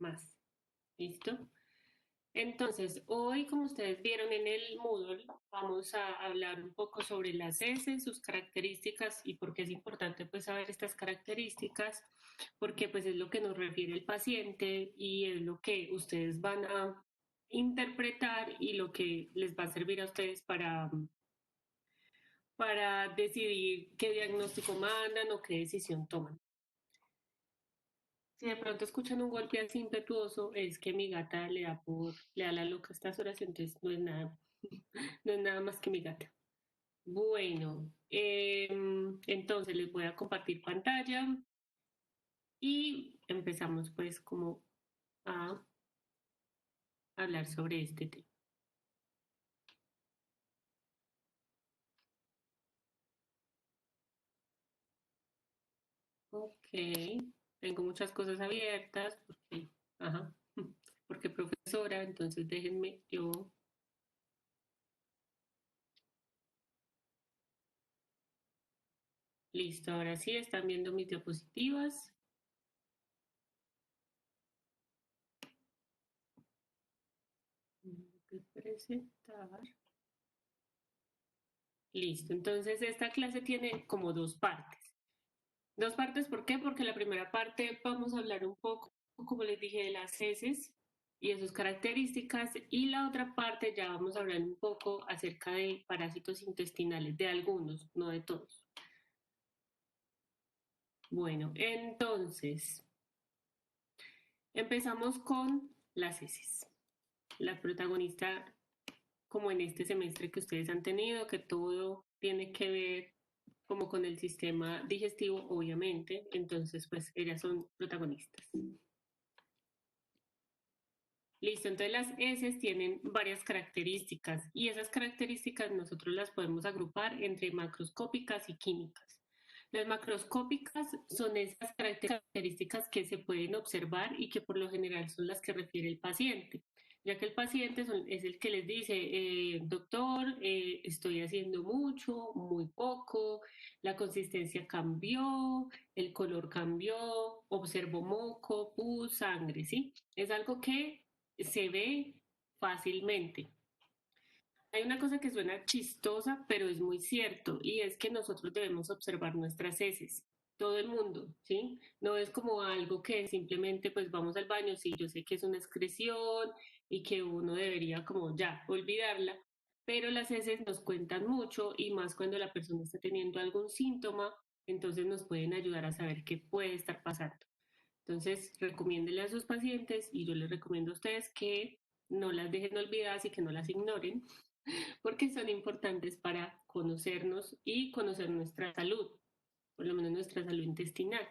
más. ¿Listo? Entonces, hoy, como ustedes vieron en el Moodle, vamos a hablar un poco sobre las heces, sus características y por qué es importante pues saber estas características, porque pues es lo que nos refiere el paciente y es lo que ustedes van a interpretar y lo que les va a servir a ustedes para decidir qué diagnóstico mandan o qué decisión toman. Si de pronto escuchan un golpe así impetuoso, es que mi gata le da la loca a estas horas, entonces no es nada, no es nada más que mi gata. Bueno, entonces les voy a compartir pantalla y empezamos pues como a hablar sobre este tema. Ok, tengo muchas cosas abiertas porque, ajá, porque profesora, entonces déjenme yo. Listo, ahora sí están viendo mis diapositivas. Tengo que presentar. Listo, entonces esta clase tiene como dos partes. Dos partes, ¿por qué? Porque la primera parte vamos a hablar un poco, como les dije, de las heces y de sus características, y la otra parte ya vamos a hablar un poco acerca de parásitos intestinales, de algunos, no de todos. Bueno, entonces, empezamos con las heces. La protagonista, como en este semestre que ustedes han tenido, que todo tiene que ver como con el sistema digestivo, obviamente, entonces pues ellas son protagonistas. Listo, entonces las heces tienen varias características y esas características nosotros las podemos agrupar entre macroscópicas y químicas. Las macroscópicas son esas características que se pueden observar y que por lo general son las que refiere el paciente, ya que el paciente es el que les dice, doctor, estoy haciendo mucho, muy poco, la consistencia cambió, el color cambió, observo moco, pus, sangre, ¿sí? Es algo que se ve fácilmente. Hay una cosa que suena chistosa, pero es muy cierto, y es que nosotros debemos observar nuestras heces, todo el mundo, ¿sí? No es como algo que simplemente pues vamos al baño, sí, yo sé que es una excreción y que uno debería como ya olvidarla, pero las heces nos cuentan mucho y más cuando la persona está teniendo algún síntoma, entonces nos pueden ayudar a saber qué puede estar pasando. Entonces, recomiéndenle a sus pacientes y yo les recomiendo a ustedes que no las dejen olvidadas y que no las ignoren, porque son importantes para conocernos y conocer nuestra salud, por lo menos nuestra salud intestinal.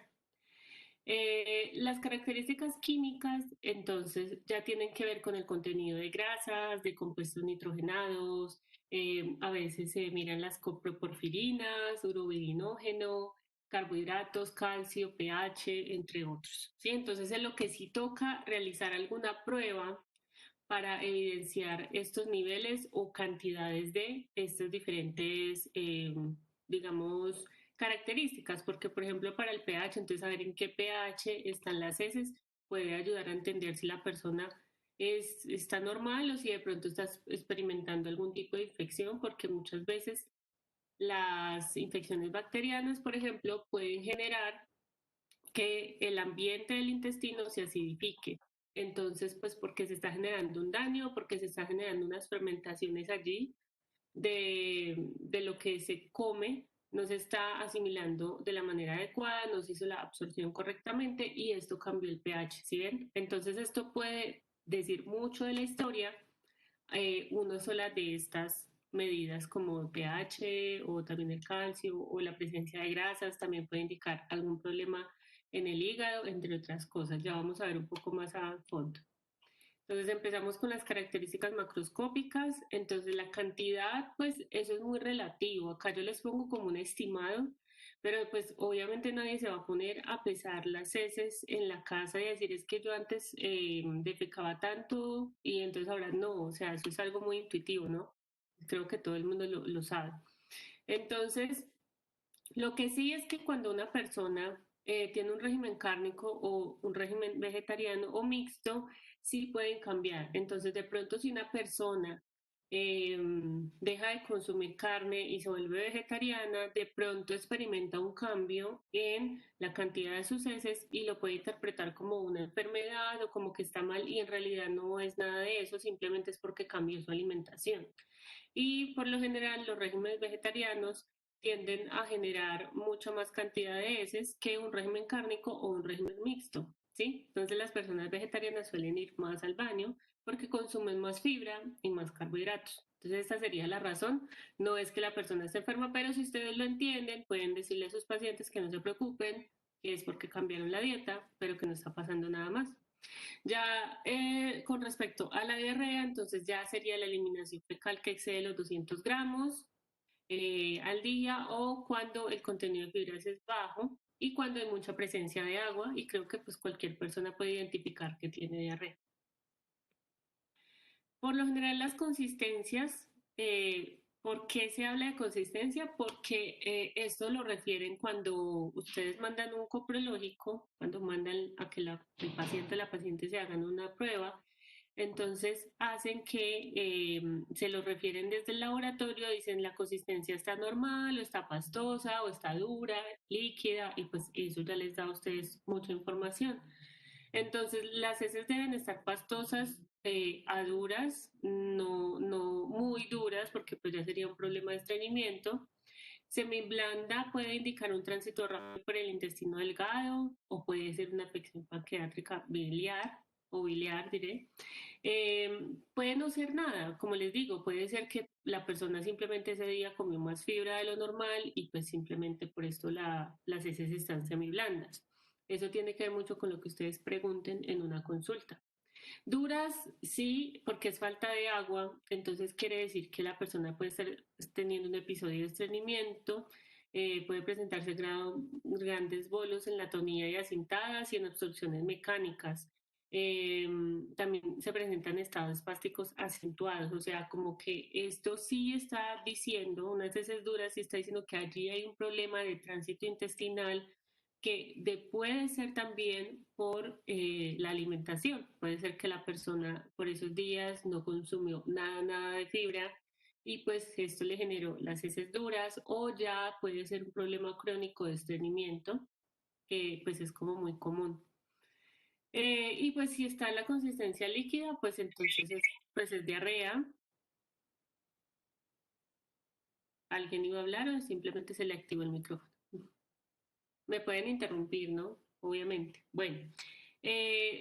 Las características químicas, entonces, ya tienen que ver con el contenido de grasas, de compuestos nitrogenados, a veces se miran las coproporfirinas, urobirinógeno, carbohidratos, calcio, pH, entre otros. ¿Sí? Entonces, es lo que sí toca realizar alguna prueba para evidenciar estos niveles o cantidades de estos diferentes, digamos, características, porque por ejemplo para el pH, entonces saber en qué pH están las heces puede ayudar a entender si la persona está normal o si de pronto está experimentando algún tipo de infección, porque muchas veces las infecciones bacterianas, por ejemplo, pueden generar que el ambiente del intestino se acidifique. Entonces, pues porque se está generando un daño, porque se está generando unas fermentaciones allí de lo que se come, no se está asimilando de la manera adecuada, no se hizo la absorción correctamente y esto cambió el pH, ¿sí ven? Entonces esto puede decir mucho de la historia, una sola de estas medidas como el pH o también el calcio o la presencia de grasas también puede indicar algún problema en el hígado, entre otras cosas. Ya vamos a ver un poco más a fondo. Entonces empezamos con las características macroscópicas. Entonces la cantidad, pues eso es muy relativo. Acá yo les pongo como un estimado, pero pues obviamente nadie se va a poner a pesar las heces en la casa y decir es que yo antes defecaba tanto y entonces ahora no. O sea, eso es algo muy intuitivo, ¿no? Creo que todo el mundo lo sabe. Entonces, lo que sí es que cuando una persona tiene un régimen cárnico o un régimen vegetariano o mixto, sí pueden cambiar. Entonces, de pronto, si una persona eh, deja de consumir carne y se vuelve vegetariana, de pronto experimenta un cambio en la cantidad de sus heces y lo puede interpretar como una enfermedad o como que está mal y en realidad no es nada de eso, simplemente es porque cambió su alimentación. Y por lo general los regímenes vegetarianos tienden a generar mucha más cantidad de heces que un régimen cárnico o un régimen mixto, ¿sí? Entonces las personas vegetarianas suelen ir más al baño porque consumen más fibra y más carbohidratos. Entonces esta sería la razón. No es que la persona esté enferma, pero si ustedes lo entienden, pueden decirle a sus pacientes que no se preocupen, que es porque cambiaron la dieta, pero que no está pasando nada más. Ya con respecto a la diarrea, entonces ya sería la eliminación fecal que excede los 200 gramos al día o cuando el contenido de fibras es bajo y cuando hay mucha presencia de agua y creo que pues cualquier persona puede identificar que tiene diarrea. Por lo general las consistencias, ¿por qué se habla de consistencia? Porque esto lo refieren cuando ustedes mandan un coprológico, cuando mandan a que el paciente o la paciente se hagan una prueba, entonces hacen que se lo refieren desde el laboratorio, dicen la consistencia está normal, o está pastosa, o está dura, líquida, y pues eso ya les da a ustedes mucha información. Entonces, las heces deben estar pastosas a duras, no muy duras, porque pues ya sería un problema de estreñimiento. Semiblanda puede indicar un tránsito rápido por el intestino delgado o puede ser una afección pancreática biliar o biliar, diré. Puede no ser nada, como les digo, puede ser que la persona simplemente ese día comió más fibra de lo normal y pues simplemente por esto las heces están semiblandas. Eso tiene que ver mucho con lo que ustedes pregunten en una consulta. Duras, sí, porque es falta de agua, entonces quiere decir que la persona puede estar teniendo un episodio de estreñimiento, puede presentarse grandes bolos en la tonilla y acintadas y en obstrucciones mecánicas. También se presentan estados espásticos acentuados, o sea, como que esto sí está diciendo, unas veces duras, sí está diciendo que allí hay un problema de tránsito intestinal puede ser también por la alimentación. Puede ser que la persona por esos días no consumió nada de fibra y pues esto le generó las heces duras o ya puede ser un problema crónico de estreñimiento, que pues es como muy común. Y pues si está en la consistencia líquida, pues entonces pues es diarrea. ¿Alguien iba a hablar o simplemente se le activó el micrófono? Me pueden interrumpir, ¿no? Obviamente. Bueno,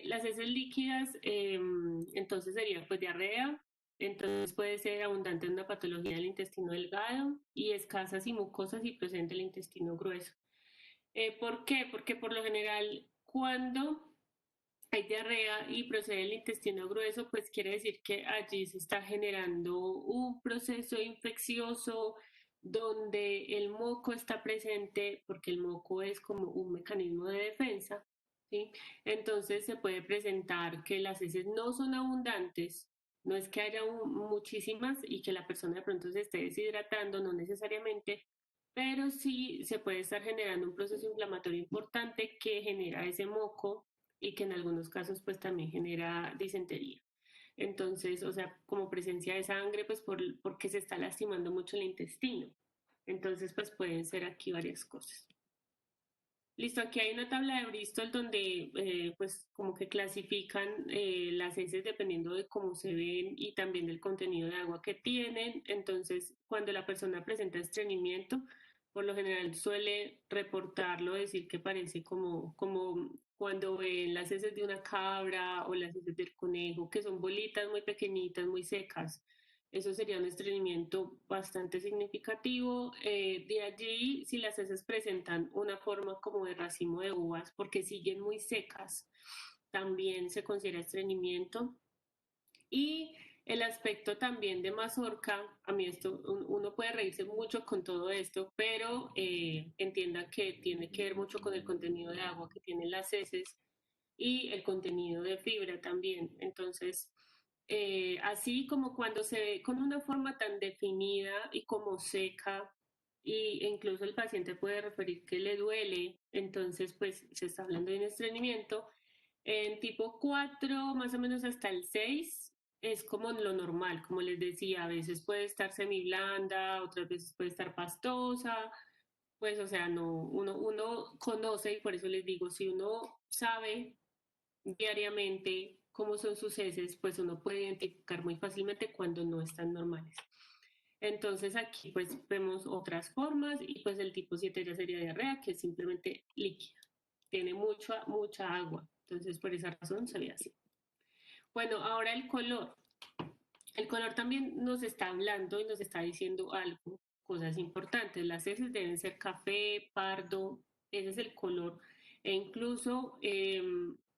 las heces líquidas, entonces sería pues diarrea, entonces puede ser abundante en una patología del intestino delgado y escasas y mucosas y presente el intestino grueso. ¿Por qué? Porque por lo general cuando hay diarrea y procede del intestino grueso, pues quiere decir que allí se está generando un proceso infeccioso donde el moco está presente, porque el moco es como un mecanismo de defensa, ¿sí? Entonces se puede presentar que las heces no son abundantes, no es que haya muchísimas y que la persona de pronto se esté deshidratando, no necesariamente, pero sí se puede estar generando un proceso inflamatorio importante que genera ese moco y que en algunos casos pues también genera disentería. Entonces, o sea, como presencia de sangre, pues porque se está lastimando mucho el intestino. Entonces, pues pueden ser aquí varias cosas. Listo, aquí hay una tabla de Bristol donde pues como que clasifican las heces dependiendo de cómo se ven y también del contenido de agua que tienen. Entonces, cuando la persona presenta estreñimiento, por lo general suele reportarlo, decir que parece como cuando ven las heces de una cabra o las heces del conejo, que son bolitas muy pequeñitas, muy secas. Eso sería un estreñimiento bastante significativo. De allí, si las heces presentan una forma como de racimo de uvas, porque siguen muy secas, también se considera estreñimiento. Y el aspecto también de mazorca, a mí esto, uno puede reírse mucho con todo esto, pero entienda que tiene que ver mucho con el contenido de agua que tienen las heces y el contenido de fibra también. Entonces, así como cuando se ve con una forma tan definida y como seca, y, e incluso el paciente puede referir que le duele, entonces pues se está hablando de un estreñimiento. En tipo 4 más o menos hasta el 6 es como lo normal, como les decía, a veces puede estar semiblanda, otras veces puede estar pastosa, pues o sea, no, uno conoce y por eso les digo, si uno sabe diariamente cómo son sus heces, pues uno puede identificar muy fácilmente cuando no están normales. Entonces aquí pues vemos otras formas y pues el tipo 7 ya sería diarrea, que es simplemente líquida, tiene mucha agua, entonces por esa razón se ve así. Bueno, ahora el color. El color también nos está hablando y nos está diciendo algo, cosas importantes. Las heces deben ser café, pardo, ese es el color. E incluso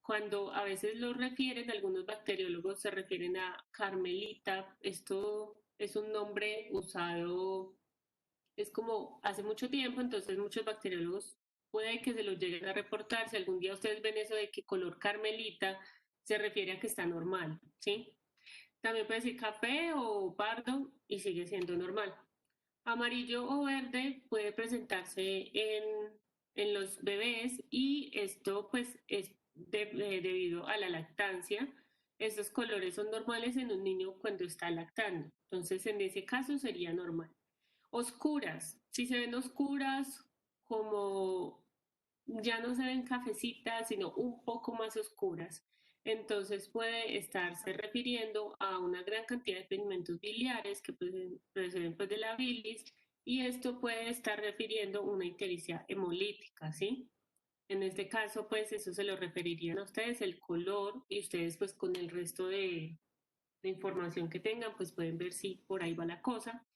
cuando a veces lo refieren, algunos bacteriólogos se refieren a carmelita. Esto es un nombre usado, es como hace mucho tiempo, entonces muchos bacteriólogos puede que se los lleguen a reportar. Si algún día ustedes ven eso de que color carmelita, se refiere a que está normal, ¿sí? También puede decir café o pardo y sigue siendo normal. Amarillo o verde puede presentarse en los bebés y esto pues es debido a la lactancia. Estos colores son normales en un niño cuando está lactando. Entonces en ese caso sería normal. Oscuras. Si se ven oscuras como ya no se ven cafecitas, sino un poco más oscuras. Entonces puede estarse refiriendo a una gran cantidad de pigmentos biliares que proceden pues, de la bilis y esto puede estar refiriendo a una ictericia hemolítica, ¿sí? En este caso, pues eso se lo referirían a ustedes, el color, y ustedes pues con el resto de información que tengan, pues pueden ver si por ahí va la cosa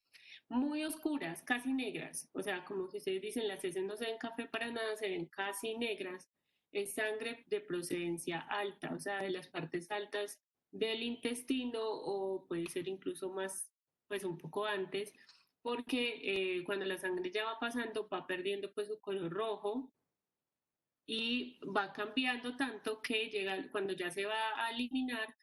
muy oscuras, casi negras, o sea, como que ustedes dicen, las heces no se ven café para nada, se ven casi negras, es sangre de procedencia alta, o sea, de las partes altas del intestino o puede ser incluso más, pues un poco antes, porque cuando la sangre ya va pasando va perdiendo pues su color rojo y va cambiando tanto que llega, cuando ya se va a eliminar,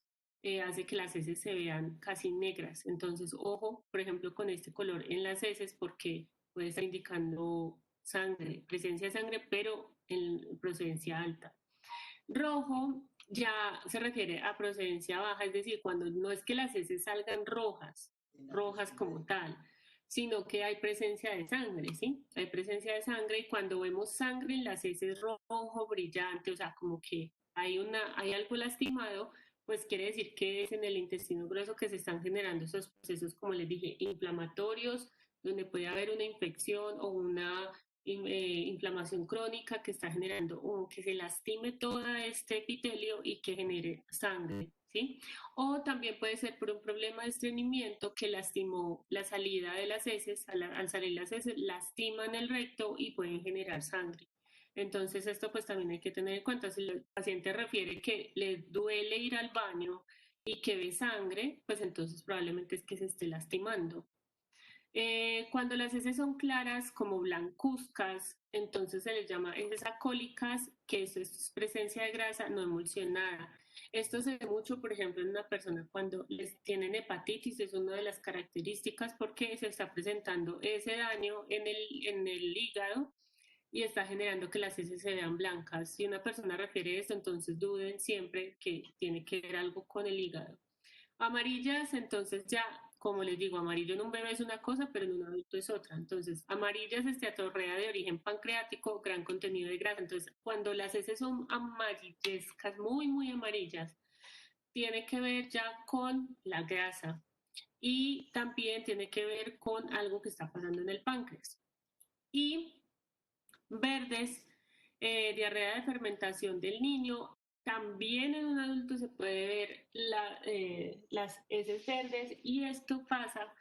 hace que las heces se vean casi negras. Entonces, ojo, por ejemplo, con este color en las heces porque puede estar indicando sangre, presencia de sangre, pero en procedencia alta. Rojo ya se refiere a procedencia baja, es decir, cuando no es que las heces salgan rojas, rojas como tal, sino que hay presencia de sangre, ¿sí? Hay presencia de sangre y cuando vemos sangre en las heces rojo, brillante, o sea, como que hay algo lastimado, pues quiere decir que es en el intestino grueso que se están generando esos procesos, como les dije, inflamatorios, donde puede haber una infección o una inflamación crónica que está generando o que se lastime todo este epitelio y que genere sangre, ¿sí? O también puede ser por un problema de estreñimiento que lastimó la salida de las heces, al salir las heces lastiman el recto y pueden generar sangre. Entonces esto pues también hay que tener en cuenta, si el paciente refiere que le duele ir al baño y que ve sangre, pues entonces probablemente es que se esté lastimando. Cuando las heces son claras, como blancuzcas, entonces se les llama heces acólicas, que eso es presencia de grasa no emulsionada. Esto se ve mucho, por ejemplo, en una persona cuando les tienen hepatitis, es una de las características porque se está presentando ese daño en el hígado y está generando que las heces se vean blancas. Si una persona refiere esto, entonces duden siempre que tiene que ver algo con el hígado. Amarillas, entonces ya, como les digo, amarillo en un bebé es una cosa, pero en un adulto es otra. Entonces, amarillas, esteatorrea de origen pancreático, gran contenido de grasa. Entonces, cuando las heces son amarillescas, muy amarillas, tiene que ver ya con la grasa y también tiene que ver con algo que está pasando en el páncreas. Y verdes, diarrea de fermentación del niño. También en un adulto se puede ver las heces verdes y esto pasa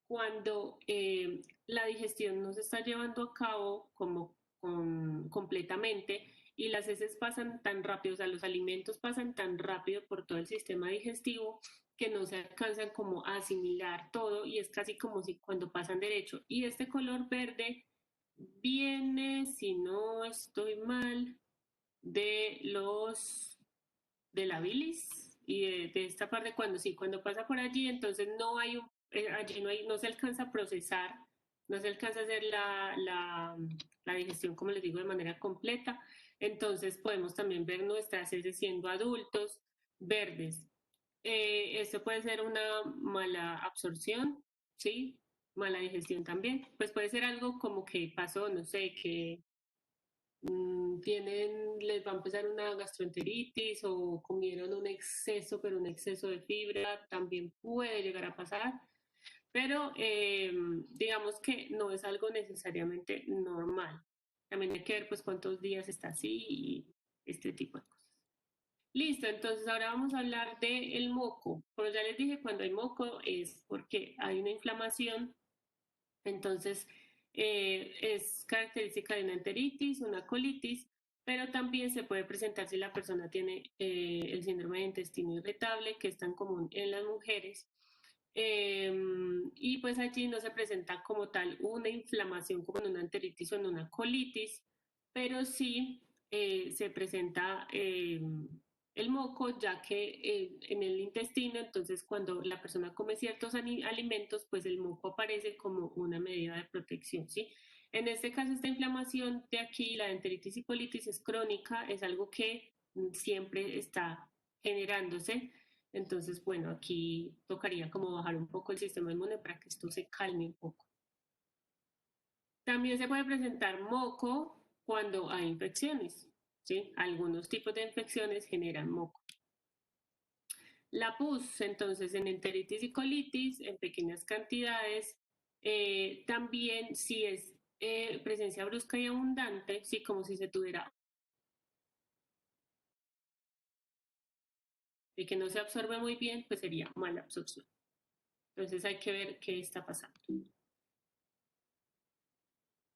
cuando la digestión no se está llevando a cabo completamente y las heces pasan tan rápido, o sea, los alimentos pasan tan rápido por todo el sistema digestivo que no se alcanzan como a asimilar todo y es casi como si cuando pasan derecho. Y este color verde viene, si no estoy mal, de de la bilis y de esta parte cuando sí, cuando pasa por allí, entonces no hay allí no se alcanza a procesar no se alcanza a hacer la digestión, como les digo, de manera completa. Entonces podemos también ver nuestras heces siendo adultos verdes. Esto puede ser una mala absorción, ¿sí? Mala digestión también. Pues puede ser algo como que pasó, no sé, que les va a empezar una gastroenteritis o comieron un exceso, pero un exceso de fibra, también puede llegar a pasar. Pero digamos que no es algo necesariamente normal. También hay que ver pues cuántos días está así y este tipo de cosas. Listo, entonces ahora vamos a hablar del moco. Como ya les dije, cuando hay moco es porque hay una inflamación, entonces es característica de una enteritis, una colitis, pero también se puede presentar si la persona tiene el síndrome de intestino irritable, que es tan común en las mujeres. Y pues allí no se presenta como tal una inflamación como en una enteritis o en una colitis, pero sí se presenta el moco, ya que en el intestino, entonces cuando la persona come ciertos alimentos, pues el moco aparece como una medida de protección, ¿sí? En este caso, esta inflamación de aquí, la enteritis y colitis es crónica, es algo que siempre está generándose. Entonces, bueno, aquí tocaría como bajar un poco el sistema inmune para que esto se calme un poco. También se puede presentar moco cuando hay infecciones, ¿sí? Algunos tipos de infecciones generan moco. La pus, entonces, en enteritis y colitis, en pequeñas cantidades, también si es presencia brusca y abundante, sí, como si se tuviera y que no se absorbe muy bien, pues sería mala absorción. Entonces hay que ver qué está pasando.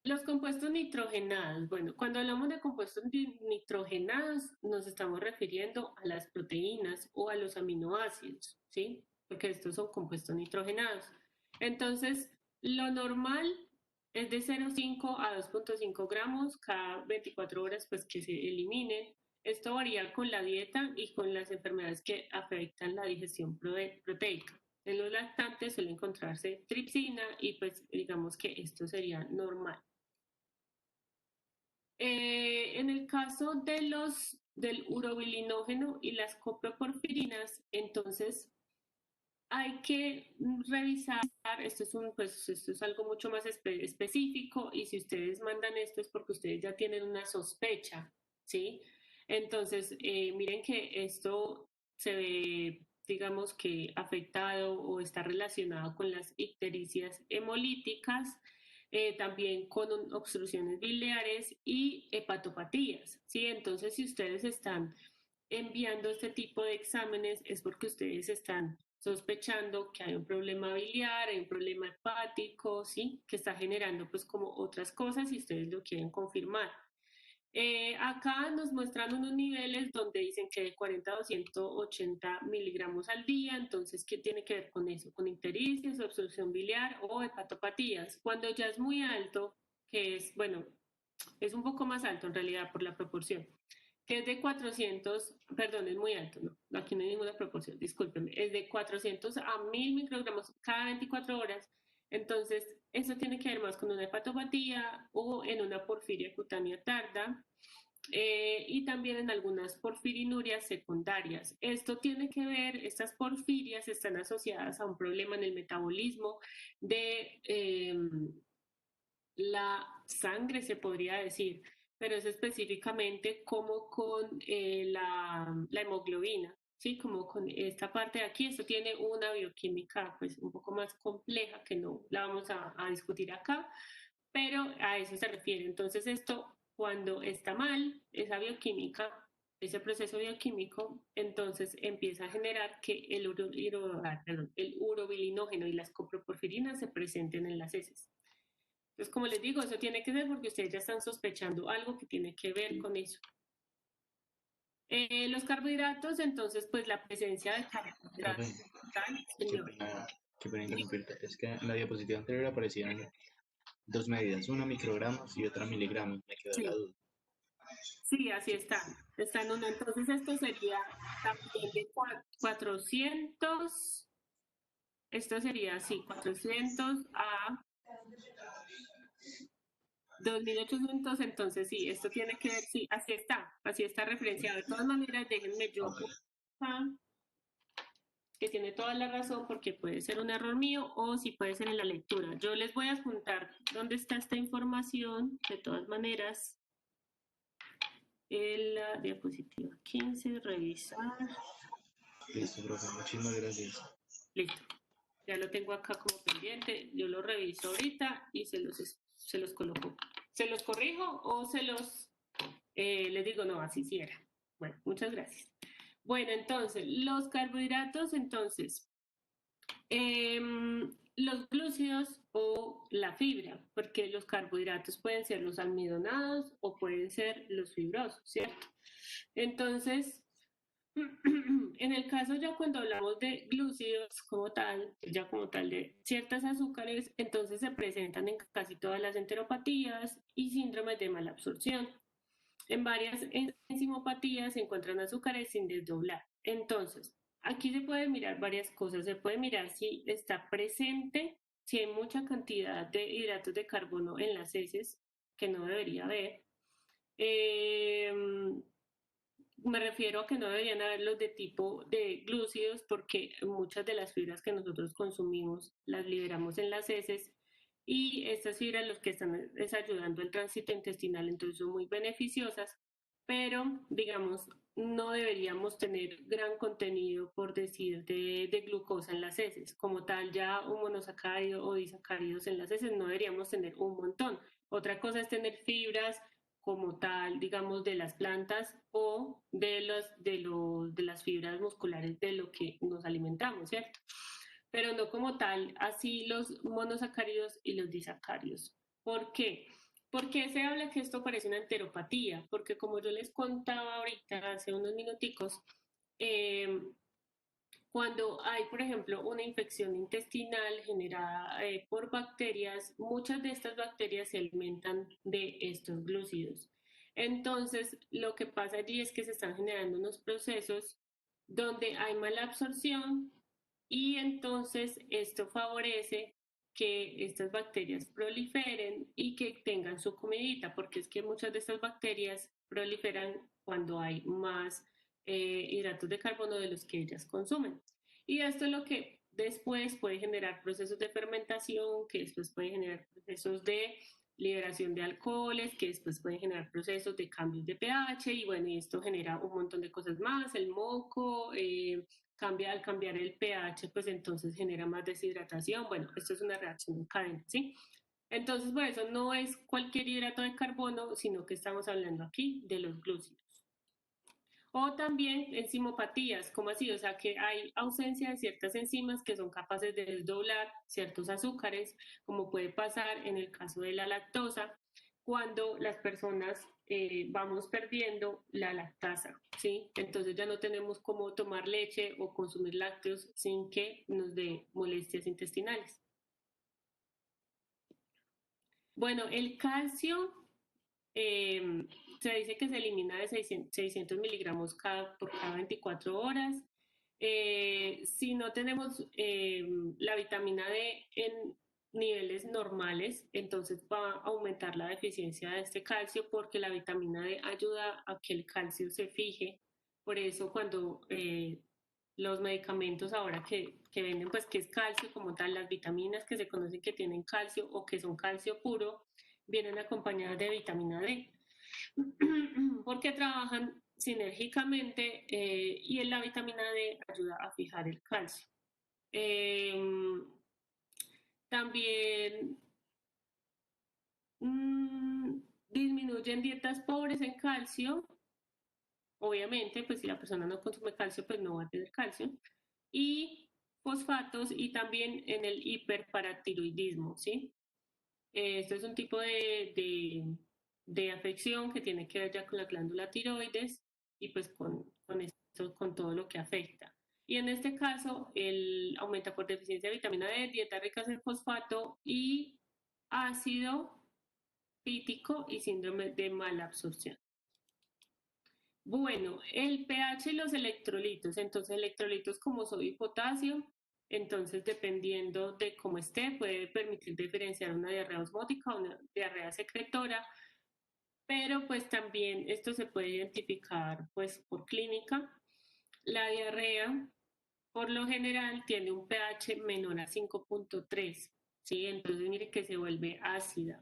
Los compuestos nitrogenados. Bueno, cuando hablamos de compuestos nitrogenados, nos estamos refiriendo a las proteínas o a los aminoácidos, ¿sí? Porque estos son compuestos nitrogenados. Entonces, lo normal es de 0,5 a 2,5 gramos cada 24 horas, pues que se eliminen. Esto varía con la dieta y con las enfermedades que afectan la digestión proteica. En los lactantes suele encontrarse tripsina y pues digamos que esto sería normal. En el caso del urobilinógeno y las coproporfirinas, entonces hay que revisar, esto es algo mucho más específico y si ustedes mandan esto es porque ustedes ya tienen una sospecha, ¿sí? Entonces, miren que esto se ve, digamos que afectado o está relacionado con las ictericias hemolíticas, también con obstrucciones biliares y hepatopatías, ¿sí? Entonces, si ustedes están enviando este tipo de exámenes es porque ustedes están sospechando que hay un problema biliar, hay un problema hepático, ¿sí? Que está generando pues como otras cosas y ustedes lo quieren confirmar. Acá nos muestran unos niveles donde dicen que de 40 a 280 miligramos al día, entonces, ¿qué tiene que ver con eso? Con ictericia, obstrucción biliar o hepatopatías. Cuando ya es muy alto, que es, bueno, es un poco más alto en realidad por la proporción, que es de 400, perdón, es muy alto, no, aquí no hay ninguna proporción, discúlpenme, es de 400 a 1000 microgramos cada 24 horas. Entonces, eso tiene que ver más con una hepatopatía o en una porfiria cutánea tarda. Y también en algunas porfirinurias secundarias. Esto tiene que ver, estas porfirias están asociadas a un problema en el metabolismo de la sangre, se podría decir, pero es específicamente como con la hemoglobina, ¿sí? Como con esta parte de aquí, esto tiene una bioquímica pues un poco más compleja que no la vamos a discutir acá, pero a eso se refiere. Entonces esto, cuando está mal, esa bioquímica, ese proceso bioquímico, entonces empieza a generar que el urobilinógeno y las coproporfirinas se presenten en las heces. Entonces, como les digo, eso tiene que ser porque ustedes ya están sospechando algo que tiene que ver con eso. Los carbohidratos, entonces, pues la presencia de Profe, carbohidratos. qué qué pena interrumpirte. Es que en la diapositiva anterior aparecían dos medidas, una microgramos y otra miligramos. Me quedó la Sí, duda. sí, así están. Están uno. Entonces, esto sería también de 400, esto sería así, 400 a 2.800, entonces sí, esto tiene que ver, sí, así está referenciado. De todas maneras, déjenme yo Ok. acá, que tiene toda la razón porque puede ser un error mío o si puede ser en la lectura. Yo les voy a apuntar dónde está esta información, de todas maneras, en la diapositiva 15, revisar, Listo, profe. Muchísimas gracias. listo. Ya lo tengo acá como pendiente, yo lo reviso ahorita y se los coloco. ¿Se los corrijo o les digo, no, así sí era? Bueno, muchas gracias. Bueno, entonces, los carbohidratos, entonces, los glúcidos o la fibra, porque los carbohidratos pueden ser los almidonados o pueden ser los fibrosos, ¿cierto? Entonces, en el caso ya cuando hablamos de glúcidos como tal, ya como tal de ciertas azúcares, entonces se presentan en casi todas las enteropatías y síndromes de mala absorción. En varias enzimopatías se encuentran azúcares sin desdoblar. Entonces, aquí se pueden mirar varias cosas. Se puede mirar si está presente, si hay mucha cantidad de hidratos de carbono en las heces, que no debería haber. Eh, Me refiero a que no deberían haber los de tipo de glúcidos porque muchas de las fibras que nosotros consumimos las liberamos en las heces y estas fibras los que están es ayudando al tránsito intestinal, entonces son muy beneficiosas, pero digamos no deberíamos tener gran contenido, por decir, de glucosa en las heces. Como tal, ya un monosacárido o disacáridos en las heces no deberíamos tener un montón. Otra cosa es tener fibras como tal, digamos, de las plantas o de las fibras musculares de lo que nos alimentamos, ¿cierto? Pero no como tal, así los monosacáridos y los disacáridos. ¿Por qué? Porque se habla que esto parece una enteropatía, porque como yo les contaba ahorita hace unos minuticos, eh, cuando hay, por ejemplo, una infección intestinal generada por bacterias, muchas de estas bacterias se alimentan de estos glúcidos. Entonces, lo que pasa allí es que se están generando unos procesos donde hay mala absorción y entonces esto favorece que estas bacterias proliferen y que tengan su comidita, porque es que muchas de estas bacterias proliferan cuando hay más hidratos de carbono de los que ellas consumen. Y esto es lo que después puede generar procesos de fermentación, que después puede generar procesos de liberación de alcoholes, que después pueden generar procesos de cambios de pH y bueno, y esto genera un montón de cosas más, el moco, al cambiar el pH, pues entonces genera más deshidratación, bueno, esto es una reacción en cadena, ¿sí? Entonces, por eso no es cualquier hidrato de carbono, sino que estamos hablando aquí de los glúcidos. O también enzimopatías, ¿cómo así? O sea, que hay ausencia de ciertas enzimas que son capaces de desdoblar ciertos azúcares, como puede pasar en el caso de la lactosa, cuando las personas vamos perdiendo la lactasa, ¿sí? Entonces ya no tenemos cómo tomar leche o consumir lácteos sin que nos dé molestias intestinales. Bueno, el calcio se dice que se elimina de 600 miligramos por cada 24 horas. Si no tenemos la vitamina D en niveles normales, entonces va a aumentar la deficiencia de este calcio porque la vitamina D ayuda a que el calcio se fije. Por eso cuando los medicamentos ahora que venden, pues que es calcio como tal, las vitaminas que se conocen que tienen calcio o que son calcio puro, vienen acompañadas de vitamina D, porque trabajan sinérgicamente y en la vitamina D ayuda a fijar el calcio. Eh, También disminuyen dietas pobres en calcio, obviamente, pues si la persona no consume calcio, pues no va a tener calcio, y fosfatos y también en el hiperparatiroidismo, ¿sí? Esto es un tipo de afección que tiene que ver ya con la glándula tiroides y pues esto, con todo lo que afecta. Y en este caso, el aumenta por deficiencia de vitamina D, dieta rica en fosfato y ácido pítico y síndrome de mala absorción. Bueno, el pH y los electrolitos. Entonces, electrolitos como sodio y potasio, Entonces, dependiendo de cómo esté, puede permitir diferenciar una diarrea osmótica o una diarrea secretora, pero pues también esto se puede identificar pues por clínica. La diarrea por lo general tiene un pH menor a 5.3, ¿sí? Entonces mire que se vuelve ácida.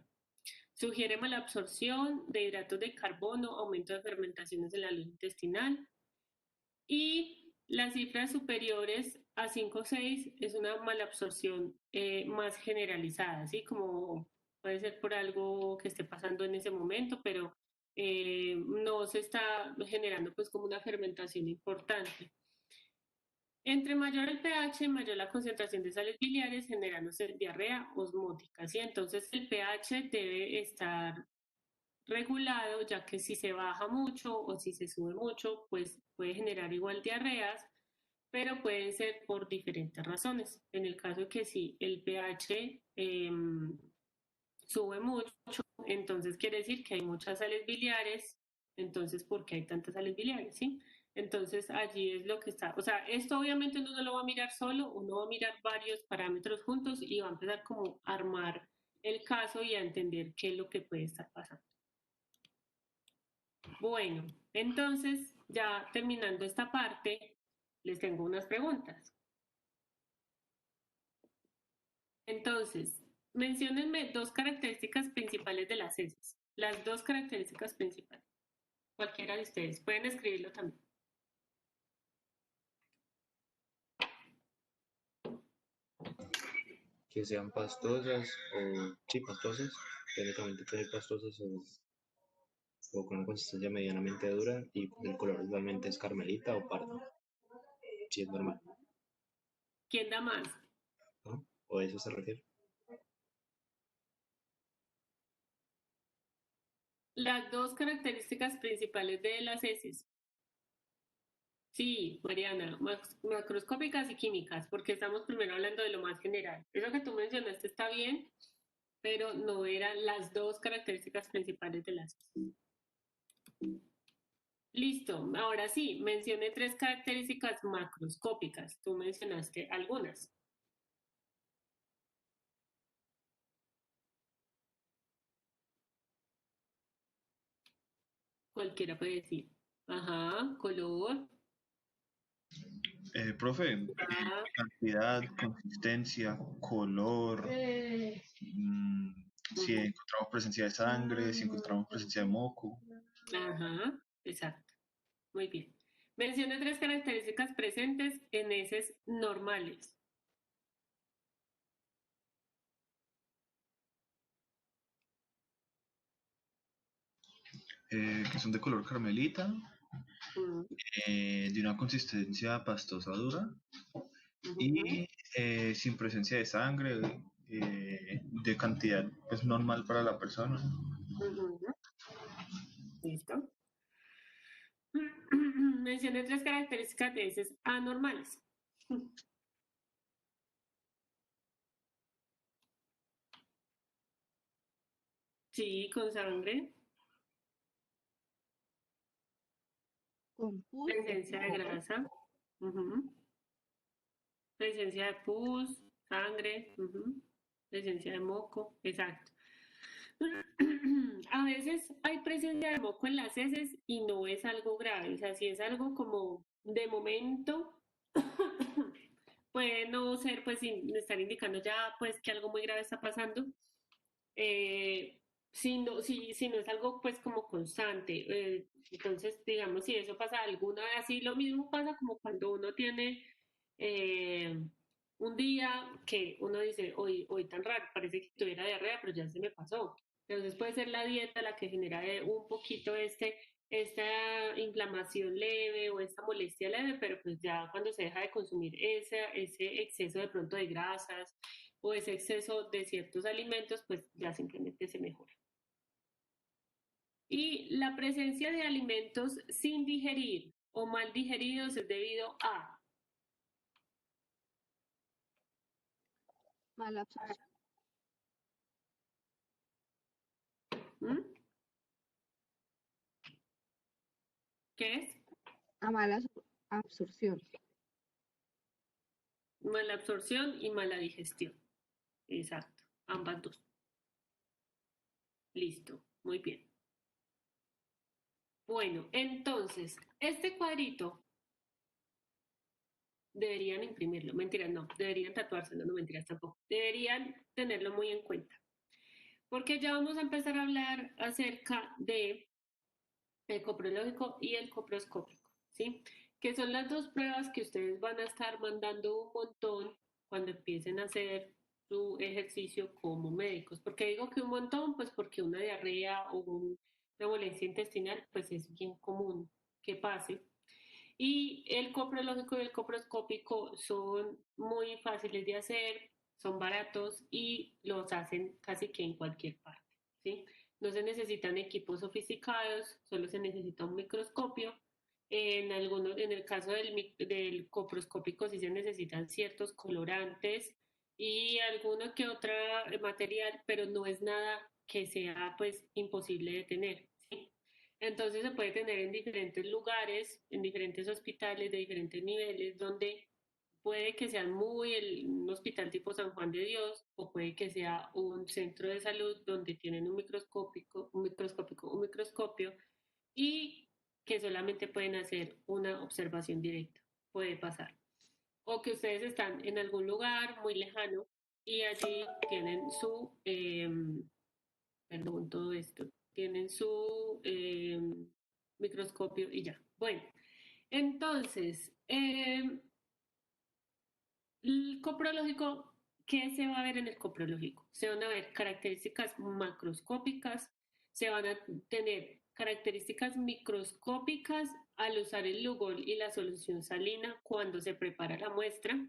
Sugiere malabsorción de hidratos de carbono, aumento de fermentaciones en la luz intestinal y las cifras superiores a 5 o 6 es una malabsorción más generalizada, ¿sí? Como puede ser por algo que esté pasando en ese momento, pero no se está generando pues como una fermentación importante. Entre mayor el pH, mayor la concentración de sales biliares, generándose diarrea osmótica, ¿sí? Entonces el pH debe estar regulado, ya que si se baja mucho o si se sube mucho, pues puede generar igual diarreas, pero pueden ser por diferentes razones. En el caso de que si el pH sube mucho, entonces quiere decir que hay muchas sales biliares, entonces ¿por qué hay tantas sales biliares? ¿Sí? Entonces allí es lo que está, o sea, esto obviamente uno no lo va a mirar solo, uno va a mirar varios parámetros juntos y va a empezar como a armar el caso y a entender qué es lo que puede estar pasando. Bueno, entonces ya terminando esta parte, les tengo unas preguntas. Entonces, menciónenme dos características principales de las heces. Las dos características principales. Cualquiera de ustedes. Pueden escribirlo también. Que sean pastosas o, sí, pastosas, técnicamente puede ser pastosas o con una consistencia medianamente dura y el color usualmente es carmelita o pardo, si es normal, ¿Quién da más? ¿no? ¿O a eso se refiere? Las dos características principales de las heces. Sí, Mariana, macroscópicas y químicas, porque estamos primero hablando de lo más general. Eso que tú mencionaste está bien, pero no eran las dos características principales de las heces. Listo, ahora sí, mencioné tres características macroscópicas. Tú mencionaste algunas. Cualquiera puede decir. Ajá, color. Profe, Ah, cantidad, consistencia, color, si ujú, encontramos presencia de sangre, si encontramos presencia de moco. ajá, exacto. Muy bien. Menciona tres características presentes en heces normales. Que son de color carmelita, Mm, de una consistencia pastosa dura ujú, y sin presencia de sangre, de cantidad pues, normal para la persona. ujú. Listo. Mencioné tres características de heces anormales. Sí, con sangre, Con pus y presencia de moco. grasa, ujú, presencia de pus, sangre, ujú, presencia de moco, exacto. A veces hay presencia de moco en las heces y no es algo grave, o sea, si es algo como de momento, puede no ser pues sin estar indicando ya pues que algo muy grave está pasando, si no es algo pues como constante. Entonces, digamos, si eso pasa alguna vez, así lo mismo pasa como cuando uno tiene eh, un día que uno dice, hoy tan raro, parece que tuviera diarrea, pero ya se me pasó. Entonces puede ser la dieta la que genera un poquito esta inflamación leve o esta molestia leve, pero pues ya cuando se deja de consumir ese exceso de pronto de grasas o ese exceso de ciertos alimentos, pues ya simplemente se mejora. Y la presencia de alimentos sin digerir o mal digeridos es debido a Mala absorción. ¿Mm? ¿Qué es? A mala absorción. Mala absorción y mala digestión. Exacto, ambas dos. Listo, muy bien. Bueno, entonces, este cuadrito deberían imprimirlo. Mentiras, no. Deberían tatuárselo, no mentiras tampoco. Deberían tenerlo muy en cuenta. Porque ya vamos a empezar a hablar acerca de el coprológico y el coproscópico, ¿sí? Que son las dos pruebas que ustedes van a estar mandando un montón cuando empiecen a hacer su ejercicio como médicos. ¿Por qué digo que un montón? Pues porque una diarrea o una dolencia intestinal, pues es bien común que pase. Y el coprológico y el coproscópico son muy fáciles de hacer, son baratos y los hacen casi que en cualquier parte, ¿sí? No se necesitan equipos sofisticados, solo se necesita un microscopio. En el caso del coproscópico sí se necesitan ciertos colorantes y alguno que otro material, pero no es nada que sea pues imposible de tener, ¿sí? Entonces se puede tener en diferentes lugares, en diferentes hospitales de diferentes niveles, donde puede que sea un hospital tipo San Juan de Dios o puede que sea un centro de salud donde tienen un microscopio y que solamente pueden hacer una observación directa. Puede pasar. O que ustedes están en algún lugar muy lejano y allí tienen perdón, todo esto, tienen su microscopio y ya. Bueno, entonces, el coprológico, ¿qué se va a ver en el coprológico? Se van a ver características macroscópicas, se van a tener características microscópicas al usar el Lugol y la solución salina cuando se prepara la muestra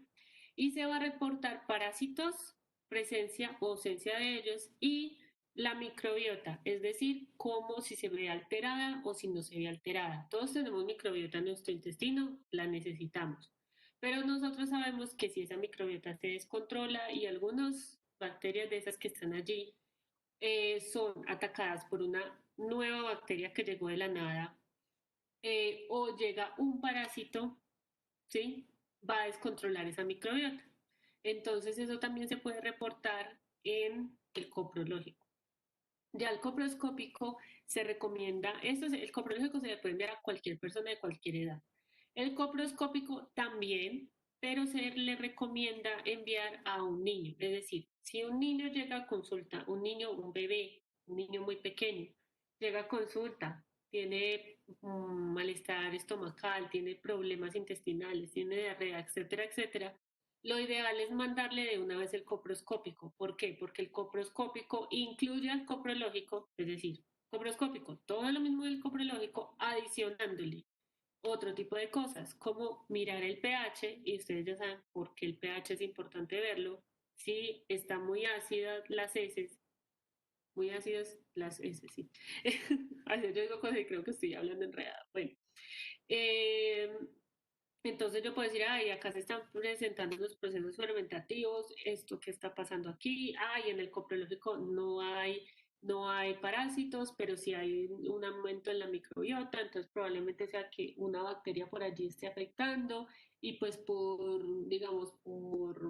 y se va a reportar parásitos, presencia o ausencia de ellos y la microbiota, es decir, cómo si se ve alterada o si no se ve alterada. Todos tenemos microbiota en nuestro intestino, la necesitamos. Pero nosotros sabemos que si esa microbiota se descontrola y algunas bacterias de esas que están allí son atacadas por una nueva bacteria que llegó de la nada o llega un parásito, ¿sí? Va a descontrolar esa microbiota. Entonces eso también se puede reportar en el coprológico. Ya el coproscópico se recomienda, el coprológico se le puede enviar a cualquier persona de cualquier edad. El coproscópico también, pero se le recomienda enviar a un niño. Es decir, si un niño llega a consulta, un bebé, un niño muy pequeño, llega a consulta, tiene malestar estomacal, tiene problemas intestinales, tiene diarrea, etcétera, etcétera, lo ideal es mandarle de una vez el coproscópico. ¿Por qué? Porque el coproscópico incluye al coprológico, es decir, coproscópico, todo lo mismo del coprológico, adicionándole otro tipo de cosas, como mirar el pH, y ustedes ya saben por qué el pH es importante verlo. Si está muy ácida las heces, muy ácidas las heces, sí. A veces yo digo cosas y creo que estoy hablando enredada. Bueno, eh, entonces yo puedo decir, ay, acá se están presentando los procesos fermentativos, esto que está pasando aquí, ay, en el coprológico no hay parásitos, pero sí hay un aumento en la microbiota, entonces probablemente sea que una bacteria por allí esté afectando y pues digamos, por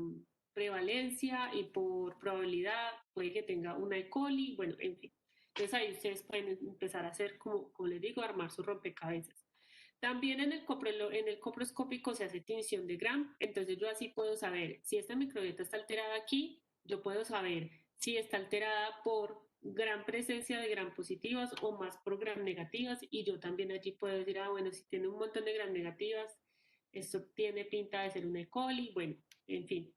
prevalencia y por probabilidad puede que tenga una E. coli, bueno, en fin. Entonces ahí ustedes pueden empezar a hacer, como les digo, armar su rompecabezas. También en el coproscópico se hace tinción de Gram, entonces yo así puedo saber si esta microbiota está alterada aquí, yo puedo saber si está alterada por gran presencia de gram positivas o más por gram negativas y yo también allí puedo decir, ah, bueno, si tiene un montón de gram negativas, esto tiene pinta de ser una E. coli, bueno, en fin.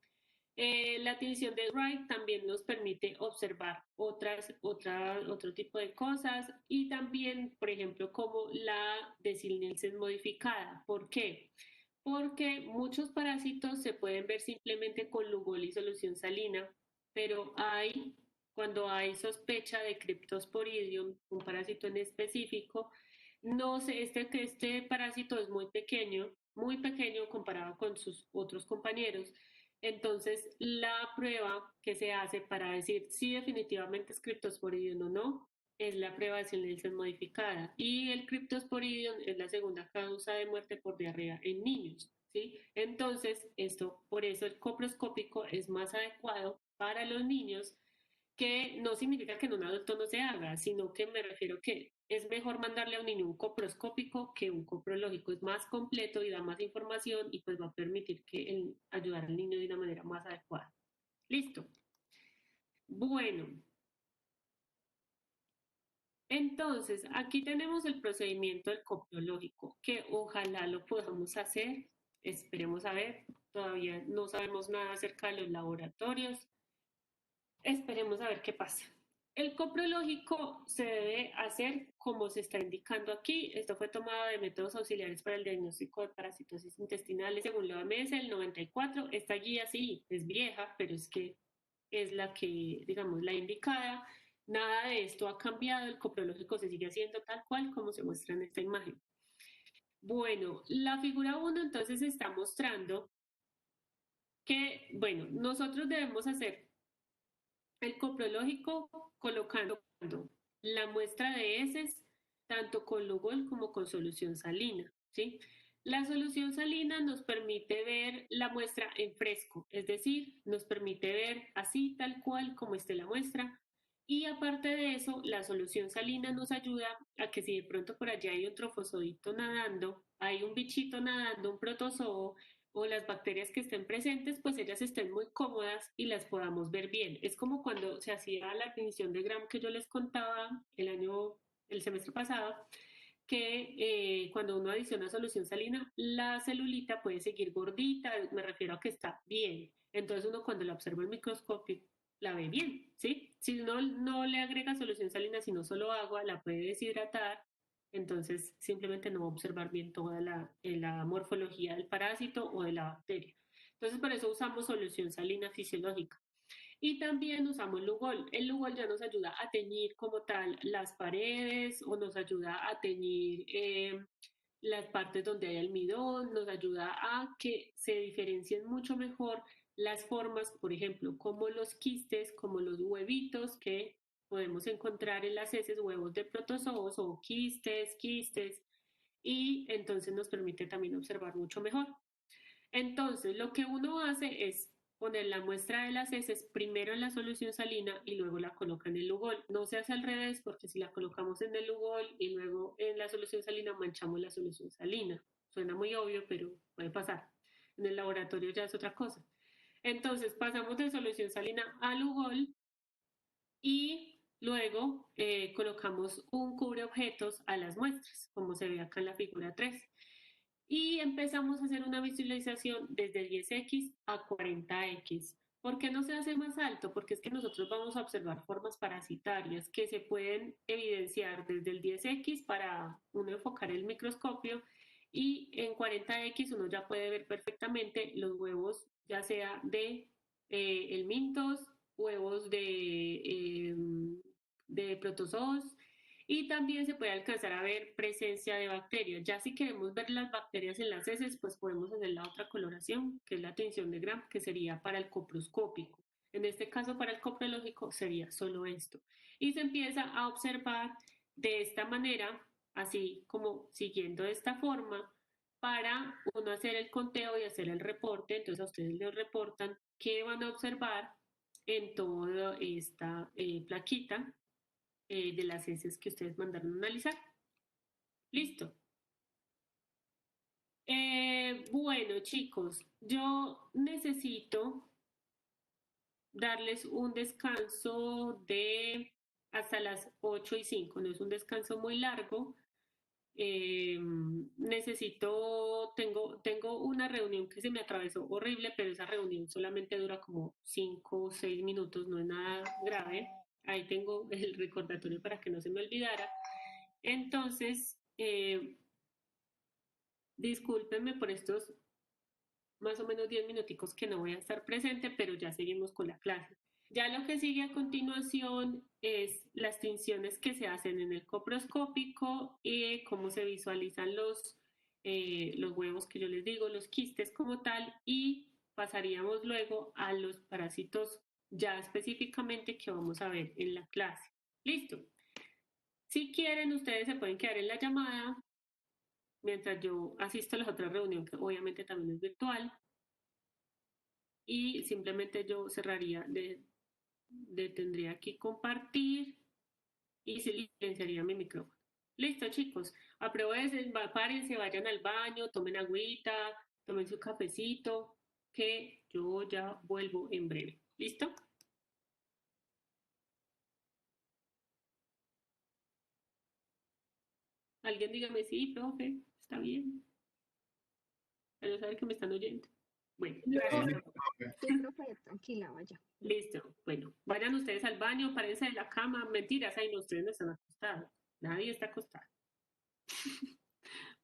La tinción de Wright también nos permite observar otro tipo de cosas y también, por ejemplo, como la desilnielsen modificada. ¿Por qué? Porque muchos parásitos se pueden ver simplemente con Lugol y solución salina, pero cuando hay sospecha de Cryptosporidium, un parásito en específico, no sé, este parásito es muy pequeño comparado con sus otros compañeros. Entonces, la prueba que se hace para decir si definitivamente es Cryptosporidium o no, es la prueba de Nielsen modificada. Y el Cryptosporidium es la segunda causa de muerte por diarrea en niños, ¿sí? Entonces, por eso el coproscópico es más adecuado para los niños, que no significa que en un adulto no se haga, sino que me refiero que es mejor mandarle a un niño un coproscópico que un coprológico. Es más completo y da más información y pues va a permitir ayudar al niño de una manera más adecuada. Listo. Bueno. Entonces, aquí tenemos el procedimiento del coprológico, que ojalá lo podamos hacer. Esperemos a ver. Todavía no sabemos nada acerca de los laboratorios. Esperemos a ver qué pasa. El coprológico se debe hacer como se está indicando aquí. Esto fue tomado de métodos auxiliares para el diagnóstico de parasitosis intestinales según la OMS del 94. Esta guía sí es vieja, pero es que es la que, digamos, la indicada. Nada de esto ha cambiado. El coprológico se sigue haciendo tal cual como se muestra en esta imagen. Bueno, la figura 1 entonces está mostrando que, bueno, nosotros debemos hacer el coprológico colocando la muestra de heces tanto con Lugol como con solución salina, ¿sí? La solución salina nos permite ver la muestra en fresco, es decir, nos permite ver así tal cual como esté la muestra. Y aparte de eso, la solución salina nos ayuda a que si de pronto por allá hay un trofosodito nadando, hay un bichito nadando, un protozoo, o las bacterias que estén presentes, pues ellas estén muy cómodas y las podamos ver bien. Es como cuando se hacía la admisión de Gram que yo les contaba el semestre pasado, que cuando uno adiciona solución salina, la celulita puede seguir gordita, me refiero a que está bien. Entonces uno cuando la observa en microscopio la ve bien, ¿sí? Si uno no le agrega solución salina, sino solo agua, la puede deshidratar, entonces simplemente no va a observar bien toda la morfología del parásito o de la bacteria. Entonces por eso usamos solución salina fisiológica. Y también usamos Lugol. El Lugol ya nos ayuda a teñir como tal las paredes o nos ayuda a teñir las partes donde hay almidón, nos ayuda a que se diferencien mucho mejor las formas, por ejemplo, como los quistes, como los huevitos que podemos encontrar en las heces, huevos de protozoos o quistes, y entonces nos permite también observar mucho mejor. Entonces, lo que uno hace es poner la muestra de las heces primero en la solución salina y luego la coloca en el Lugol. No se hace al revés porque si la colocamos en el Lugol y luego en la solución salina manchamos la solución salina. Suena muy obvio, pero puede pasar. En el laboratorio ya es otra cosa. Entonces pasamos de solución salina a Lugol y luego colocamos un cubre objetos a las muestras, como se ve acá en la figura 3. Y empezamos a hacer una visualización desde 10x a 40x. ¿Por qué no se hace más alto? Porque es que nosotros vamos a observar formas parasitarias que se pueden evidenciar desde el 10x para uno enfocar el microscopio y en 40x uno ya puede ver perfectamente los huevos, ya sea de helmintos, huevos de protozoos, y también se puede alcanzar a ver presencia de bacterias. Ya si queremos ver las bacterias en las heces, pues podemos hacer la otra coloración, que es la tinción de Gram, que sería para el coproscópico. En este caso, para el coprológico sería solo esto. Y se empieza a observar de esta manera, así como siguiendo de esta forma, para uno hacer el conteo y hacer el reporte. Entonces a ustedes les reportan qué van a observar en toda esta plaquita de las heces que ustedes mandaron a analizar. Listo. Bueno, chicos, yo necesito darles un descanso de hasta las 8:05. No es un descanso muy largo. Tengo una reunión que se me atravesó horrible, pero esa reunión solamente dura como 5 o 6 minutos, no es nada grave. Ahí tengo el recordatorio para que no se me olvidara. Entonces, discúlpenme por estos más o menos 10 minuticos que no voy a estar presente, pero ya seguimos con la clase. Ya lo que sigue a continuación es las tinciones que se hacen en el coproscópico y cómo se visualizan los huevos que yo les digo, los quistes como tal, y pasaríamos luego a los parásitos ya específicamente que vamos a ver en la clase. Listo. Si quieren, ustedes se pueden quedar en la llamada mientras yo asisto a la otra reunión, que obviamente también es virtual, y simplemente yo cerraría, detendría aquí compartir y silenciaría mi micrófono. Listo, chicos. Aprovechen, párense, vayan al baño, tomen agüita, tomen su cafecito, que yo ya vuelvo en breve. ¿Listo? Alguien dígame sí, profe, está bien. Quiero saber que me están oyendo. Bueno, Yo, gracias. sí, profe, tranquila, vaya. Listo. Bueno, vayan ustedes al baño, párense de la cama. Mentiras, ahí no, ustedes no están acostados. Nadie está acostado.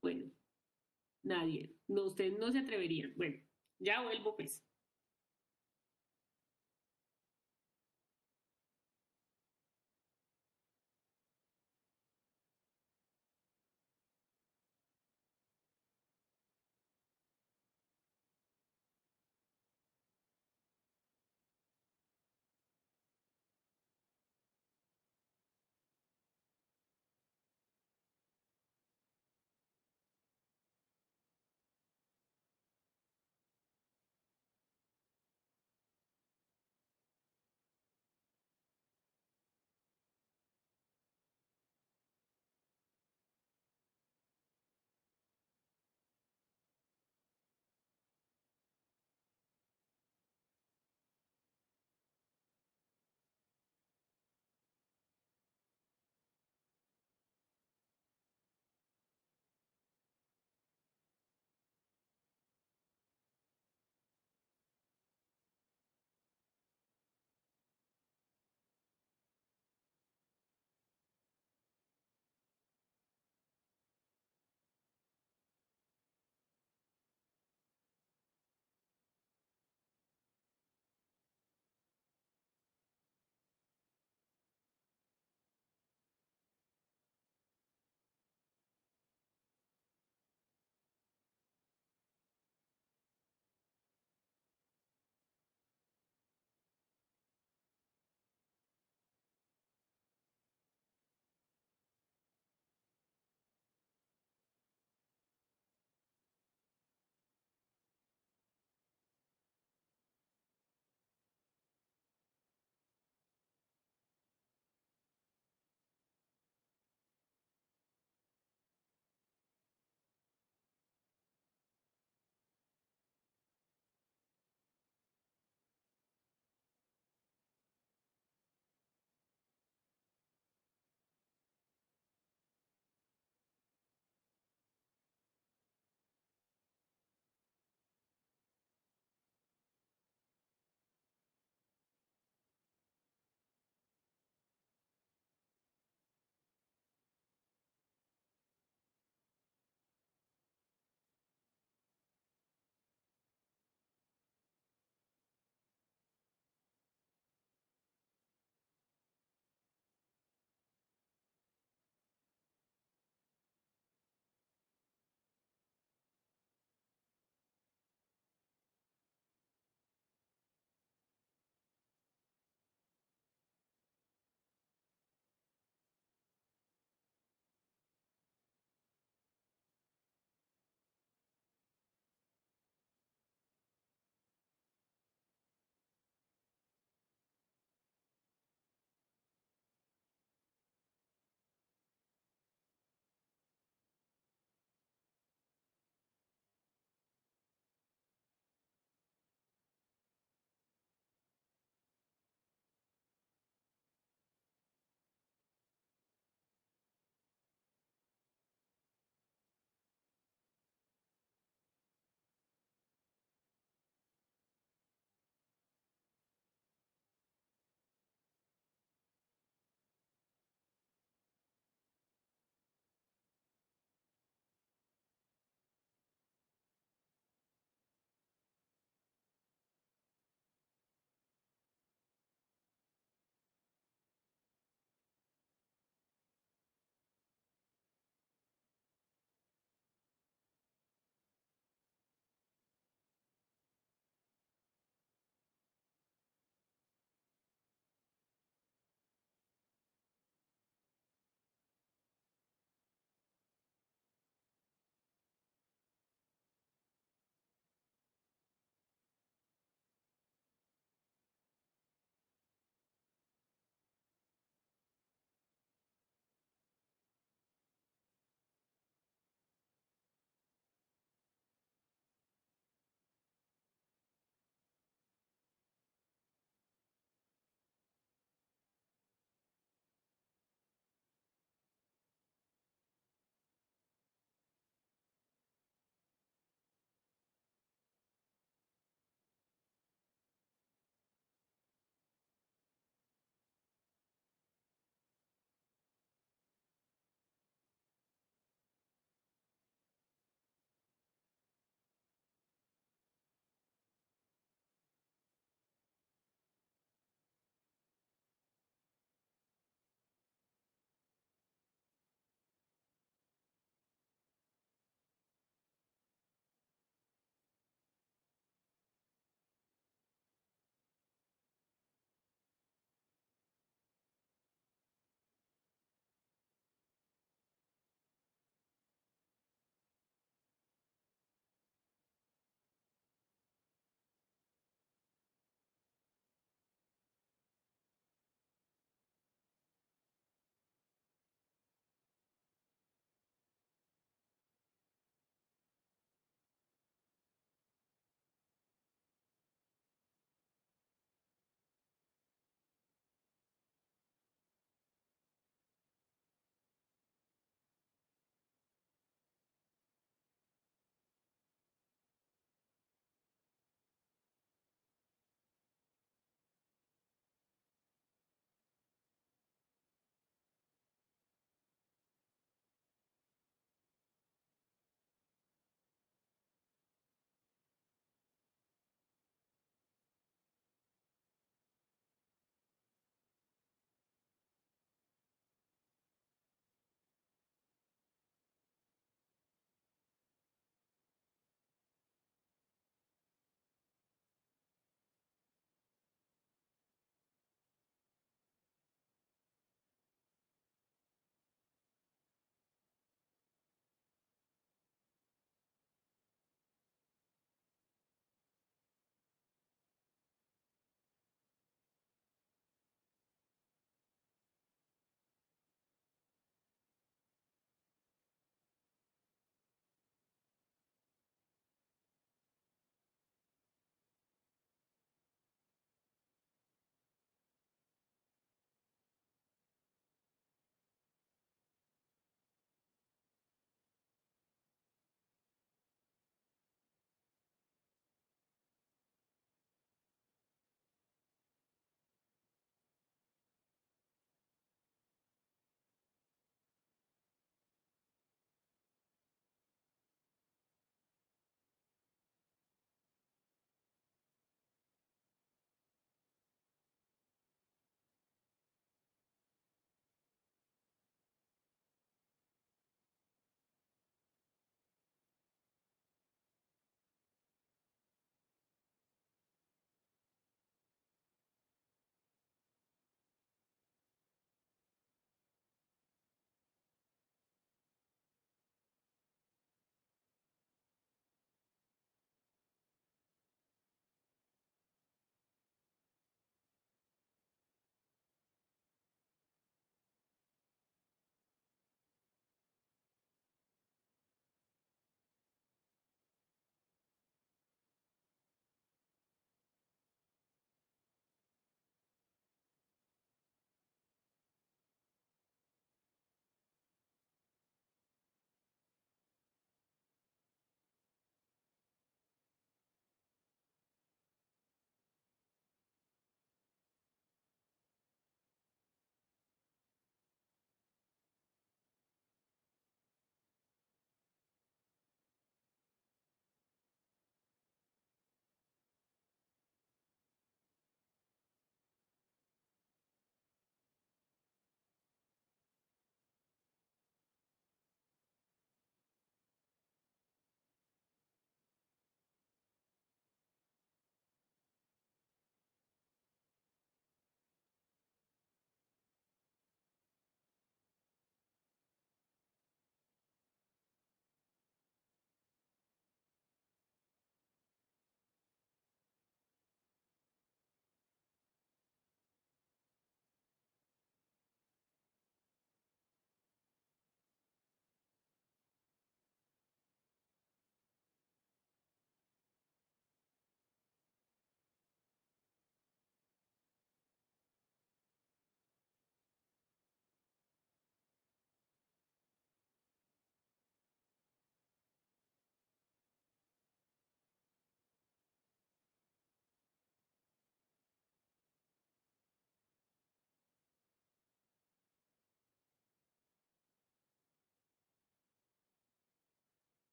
Bueno, nadie. No, ustedes no se atreverían. Bueno, ya vuelvo pues.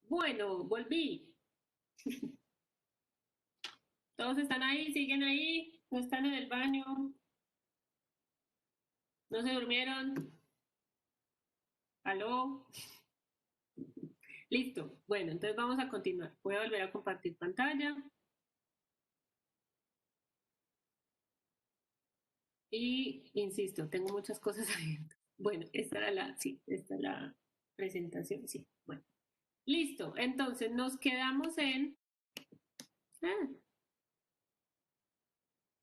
Bueno, volví. ¿Todos están ahí? ¿Siguen ahí? ¿No están en el baño? ¿No se durmieron? ¿Aló? Listo. Bueno, entonces vamos a continuar. Voy a volver a compartir pantalla. Y insisto, tengo muchas cosas abiertas. Bueno, esta es la presentación, sí. Bueno, listo. Entonces nos quedamos en... ah,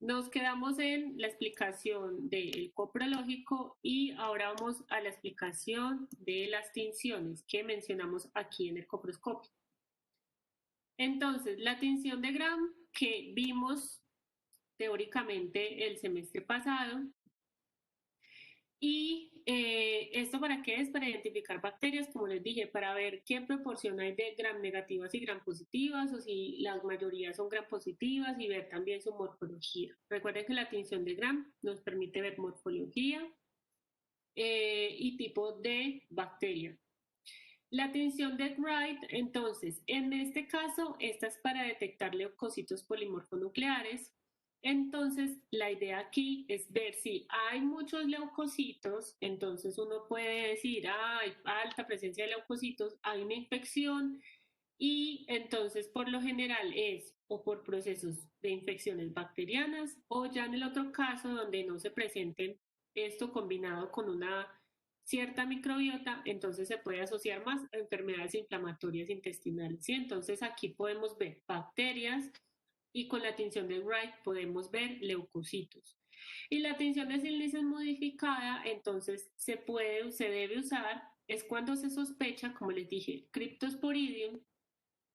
nos quedamos en la explicación del coprológico y ahora vamos a la explicación de las tinciones que mencionamos aquí en el coproscopio. Entonces, la tinción de Gram que vimos teóricamente el semestre pasado. ¿Y esto para qué es? Para identificar bacterias, como les dije, para ver qué proporción hay de gram negativas y gram positivas, o si la mayoría son gram positivas, y ver también su morfología. Recuerden que la tinción de gram nos permite ver morfología y tipo de bacteria. La tinción de Wright, entonces, en este caso, esta es para detectar leucocitos polimorfonucleares. Entonces, la idea aquí es ver si hay muchos leucocitos, entonces uno puede decir, hay alta presencia de leucocitos, hay una infección, y entonces por lo general es o por procesos de infecciones bacterianas, o ya en el otro caso donde no se presenten esto combinado con una cierta microbiota, entonces se puede asociar más a enfermedades inflamatorias intestinales. ¿Sí? Entonces aquí podemos ver bacterias y con la tinción de Wright podemos ver leucocitos. Y la tinción de Nielsen modificada, entonces se debe usar, es cuando se sospecha, como les dije, Cryptosporidium,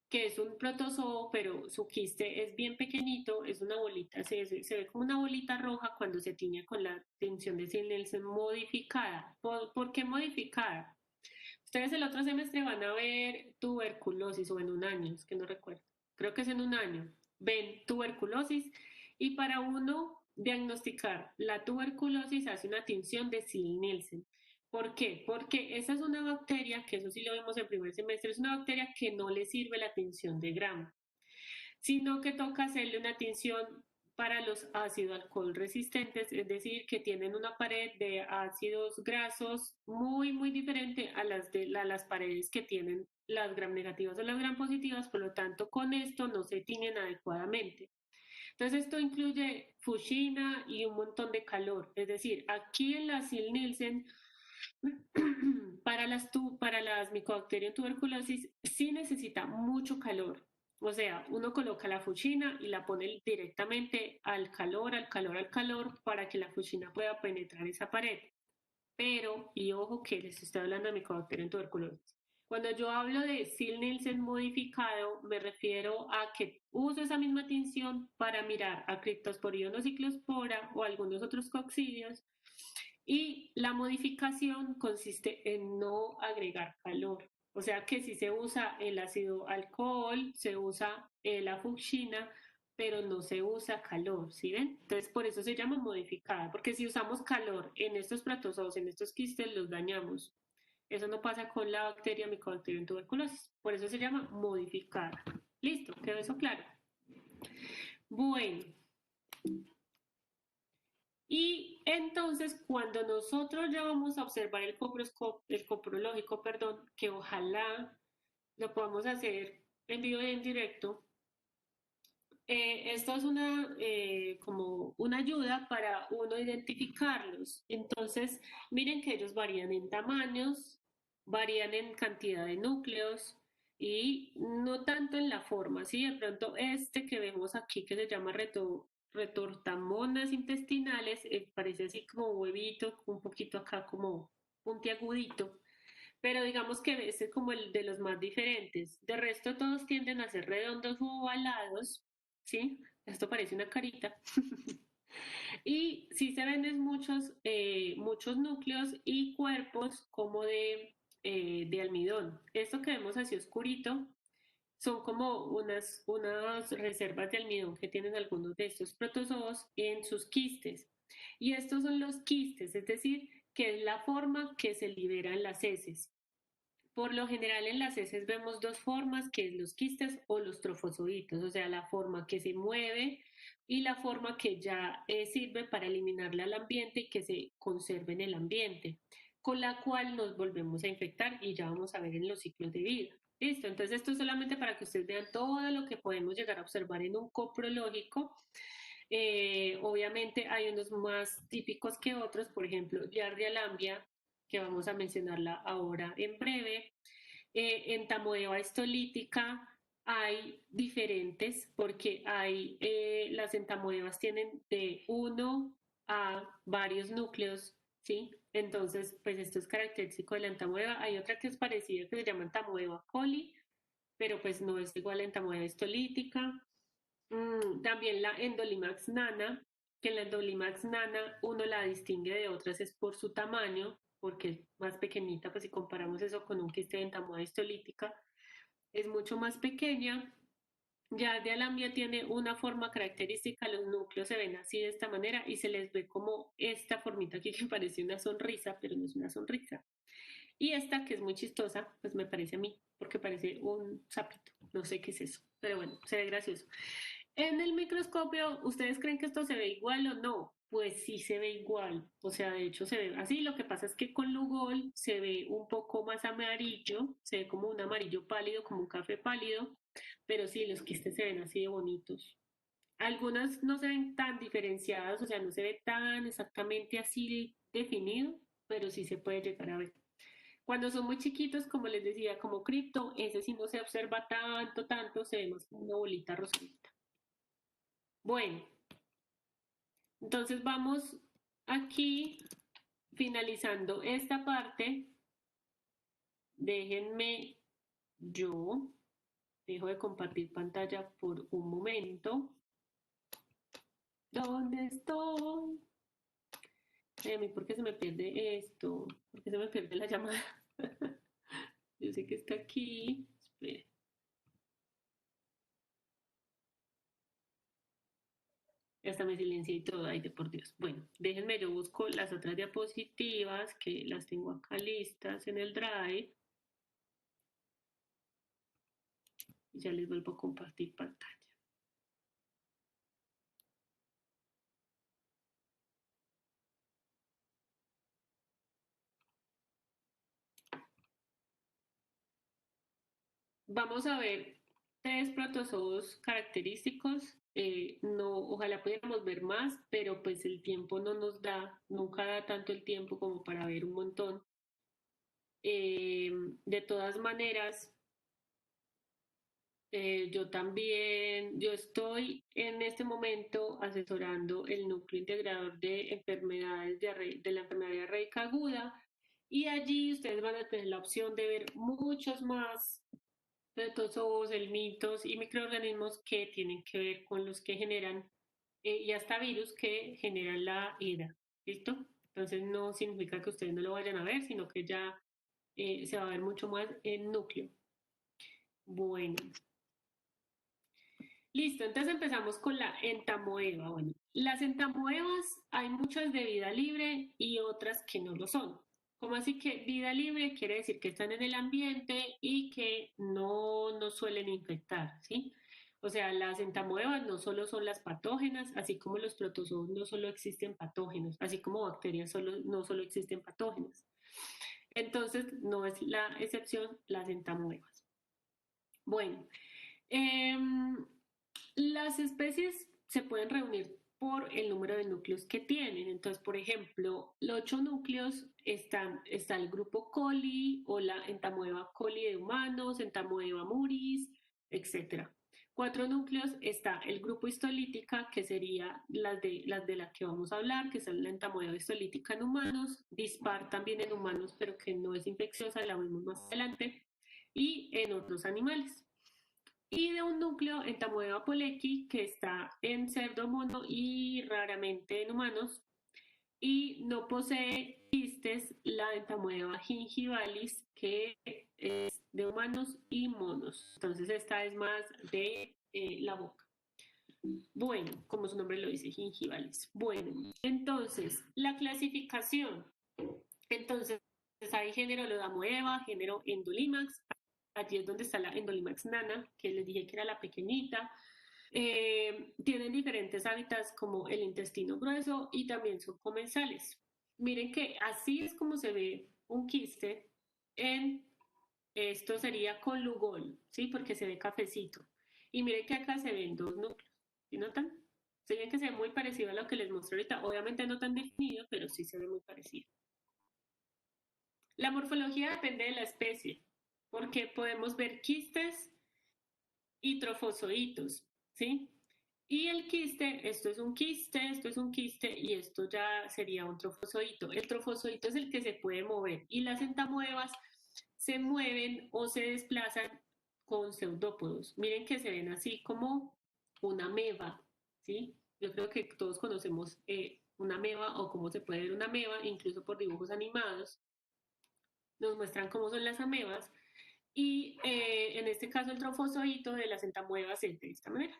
que es un protozoo, pero su quiste es bien pequeñito, es una bolita, se ve como una bolita roja cuando se tiñe con la tinción de Nielsen modificada. ¿Por qué modificada? Ustedes el otro semestre van a ver tuberculosis, o en un año, es que no recuerdo, creo que es en un año, ven tuberculosis, y para uno diagnosticar la tuberculosis hace una tinción de Nielsen. ¿Por qué? Porque esa es una bacteria, que eso sí lo vimos en primer semestre, es una bacteria que no le sirve la tinción de Gram, sino que toca hacerle una tinción para los ácido alcohol resistentes, es decir, que tienen una pared de ácidos grasos muy diferente a las paredes que tienen las gram negativas o las gram positivas, por lo tanto con esto no se tiñen adecuadamente. Entonces esto incluye fuchina y un montón de calor, es decir, aquí en la Nielsen para las Mycobacterium tuberculosis sí necesita mucho calor. O sea, uno coloca la fuchina y la pone directamente al calor, para que la fuchina pueda penetrar esa pared. Pero, y ojo que les estoy hablando de Mycobacterium tuberculosis. Cuando yo hablo de Nielsen modificado, me refiero a que uso esa misma tinción para mirar a Cryptosporidium o Ciclospora o algunos otros coccidios, y la modificación consiste en no agregar calor. O sea que si se usa el ácido alcohol, se usa la fuchina, pero no se usa calor, ¿sí ven? Entonces por eso se llama modificada, porque si usamos calor en estos protozoos, en estos quistes, los dañamos. Eso no pasa con la bacteria Mycobacterium tuberculosis. Por eso se llama modificada. Listo, ¿quedó eso claro? Bueno. Y entonces, cuando nosotros ya vamos a observar el coprológico, perdón, que ojalá lo podamos hacer en vivo y en directo, esto es como una ayuda para uno identificarlos. Entonces, miren que ellos varían en tamaños, varían en cantidad de núcleos y no tanto en la forma, ¿sí? De pronto este que vemos aquí que se llama retortamonas intestinales, parece así como huevito, un poquito acá como puntiagudito, pero digamos que este es como el de los más diferentes. De resto todos tienden a ser redondos u ovalados, ¿sí? Esto parece una carita. Y sí se ven muchos núcleos y cuerpos como de almidón. Esto que vemos así oscurito son como unas reservas de almidón que tienen algunos de estos protozoos en sus quistes. Y estos son los quistes, es decir, que es la forma que se liberan las heces. Por lo general en las heces vemos dos formas, que es los quistes o los trofozoitos, o sea, la forma que se mueve y la forma que ya sirve para eliminarla al ambiente y que se conserve en el ambiente, con la cual nos volvemos a infectar y ya vamos a ver en los ciclos de vida. Listo, entonces esto es solamente para que ustedes vean todo lo que podemos llegar a observar en un coprológico. Obviamente hay unos más típicos que otros, por ejemplo, Giardia lambia, que vamos a mencionarla ahora en breve. Entamoeba histolítica hay diferentes porque las entamoebas tienen de uno a varios núcleos, ¿sí? Entonces, pues esto es característico de la entamoeba. Hay otra que es parecida que se llama entamoeba coli, pero pues no es igual a entamoeba histolítica. También la Endolimax nana, que la Endolimax nana uno la distingue de otras es por su tamaño, porque es más pequeñita, pues si comparamos eso con un quiste de entamoeba histolítica, es mucho más pequeña. Ya de alambia tiene una forma característica, los núcleos se ven así de esta manera y se les ve como esta formita aquí que parece una sonrisa, pero no es una sonrisa. Y esta que es muy chistosa, pues me parece a mí, porque parece un sapito, no sé qué es eso, pero bueno, se ve gracioso. En el microscopio, ¿ustedes creen que esto se ve igual o no? Pues sí se ve igual, o sea, de hecho se ve así, lo que pasa es que con Lugol se ve un poco más amarillo, se ve como un amarillo pálido, como un café pálido, pero sí, los quistes se ven así de bonitos. Algunas no se ven tan diferenciadas, o sea, no se ve tan exactamente así definido, pero sí se puede llegar a ver. Cuando son muy chiquitos, como les decía, como cripto, ese sí no se observa tanto, se ve más como una bolita rosadita. Bueno, entonces vamos aquí finalizando esta parte. Déjenme, yo dejo de compartir pantalla por un momento. ¿Dónde estoy? Ay, a mí, ¿por qué se me pierde esto? ¿Por qué se me pierde la llamada? Yo sé que está aquí. Espera. Hasta me silencié y todo, ay de por Dios. Bueno, déjenme, yo busco las otras diapositivas que las tengo acá listas en el Drive. Y ya les vuelvo a compartir pantalla. Vamos a ver tres protozoos característicos. No, ojalá pudiéramos ver más, pero pues el tiempo no nos da, nunca da tanto el tiempo como para ver un montón. De todas maneras, yo estoy en este momento asesorando el núcleo integrador de enfermedades de la enfermedad diarreica aguda y allí ustedes van a tener la opción de ver muchos más protozoos, mitos y microorganismos que tienen que ver con los que generan y hasta virus que generan la EDA. ¿Listo? Entonces no significa que ustedes no lo vayan a ver, sino que ya se va a ver mucho más en núcleo. Bueno. Listo, entonces empezamos con la entamoeba. Bueno, las entamoebas hay muchas de vida libre y otras que no lo son. ¿Cómo así que vida libre? Quiere decir que están en el ambiente y que no suelen infectar, ¿sí? O sea, las entamoebas no solo son las patógenas, así como los protozoos no solo existen patógenos, así como bacterias no solo existen patógenas. Entonces, no es la excepción las entamoebas. Bueno, eh, las especies se pueden reunir por el número de núcleos que tienen. Entonces, por ejemplo, los 8 núcleos está el grupo coli o la entamoeba coli de humanos, entamoeba muris, etc. 4 núcleos está el grupo histolítica, que sería las de la que vamos a hablar, que es la entamoeba histolítica en humanos, dispar también en humanos, pero que no es infecciosa, la vemos más adelante, y en otros animales. Y de un núcleo entamoeba polecki que está en cerdo, mono y raramente en humanos. Y no posee quistes la entamoeba gingivalis, que es de humanos y monos. Entonces esta es más de la boca. Bueno, como su nombre lo dice, gingivalis. Bueno, entonces la clasificación. Entonces hay género Lodamoeba, género Endolimax. Allí es donde está la Endolimax nana, que les dije que era la pequeñita. Tienen diferentes hábitats como el intestino grueso y también son comensales. Miren que así es como se ve un quiste esto sería con lugol, ¿sí? Porque se ve cafecito. Y miren que acá se ven dos núcleos, ¿sí notan? Se ven que se ve muy parecido a lo que les mostré ahorita, obviamente no tan definido, pero sí se ve muy parecido. La morfología depende de la especie, porque podemos ver quistes y trofozoitos, ¿sí? Y el quiste, esto es un quiste, esto es un quiste y esto ya sería un trofozoito. El trofozoito es el que se puede mover y las entamoebas se mueven o se desplazan con pseudópodos. Miren que se ven así como una ameba, ¿sí? Yo creo que todos conocemos una ameba o cómo se puede ver una ameba, incluso por dibujos animados. Nos muestran cómo son las amebas y en este caso el trofozoito de las entamoebas es de esta manera.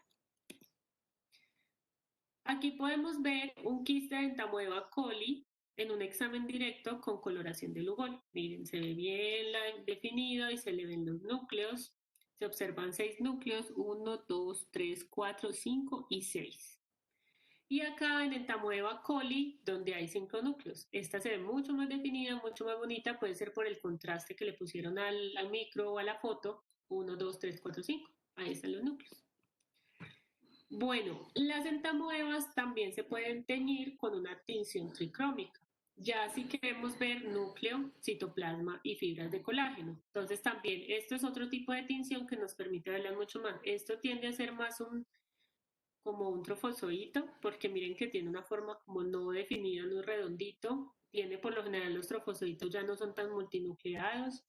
Aquí podemos ver un quiste de entamoeba coli en un examen directo con coloración de Lugol. Miren, se ve bien definido y se le ven los núcleos. Se observan 6 núcleos, 1, 2, 3, 4, 5 y 6. Y acá en entamoeba coli, donde hay 5 núcleos. Esta se ve mucho más definida, mucho más bonita, puede ser por el contraste que le pusieron al micro o a la foto. 1, 2, 3, 4, 5. Ahí están los núcleos. Bueno, las entamoebas también se pueden teñir con una tinción tricrómica, ya si queremos ver núcleo, citoplasma y fibras de colágeno. Entonces también esto es otro tipo de tinción que nos permite verlas mucho más. Esto tiende a ser más como un trofozoito, porque miren que tiene una forma como no definida, no redondito. Tiene por lo general los trofozoitos ya no son tan multinucleados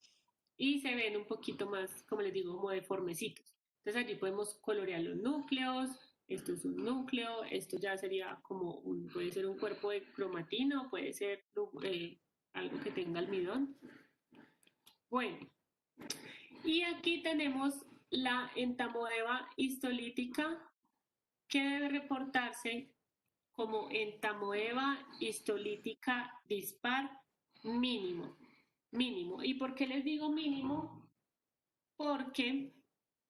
y se ven un poquito más, como les digo, como deformecitos. Entonces allí podemos colorear los núcleos, esto es un núcleo, esto ya sería como puede ser un cuerpo de cromatina o puede ser algo que tenga almidón. Bueno, y aquí tenemos la entamoeba histolítica que debe reportarse como entamoeba histolítica dispar mínimo. Mínimo. ¿Y por qué les digo mínimo? Porque,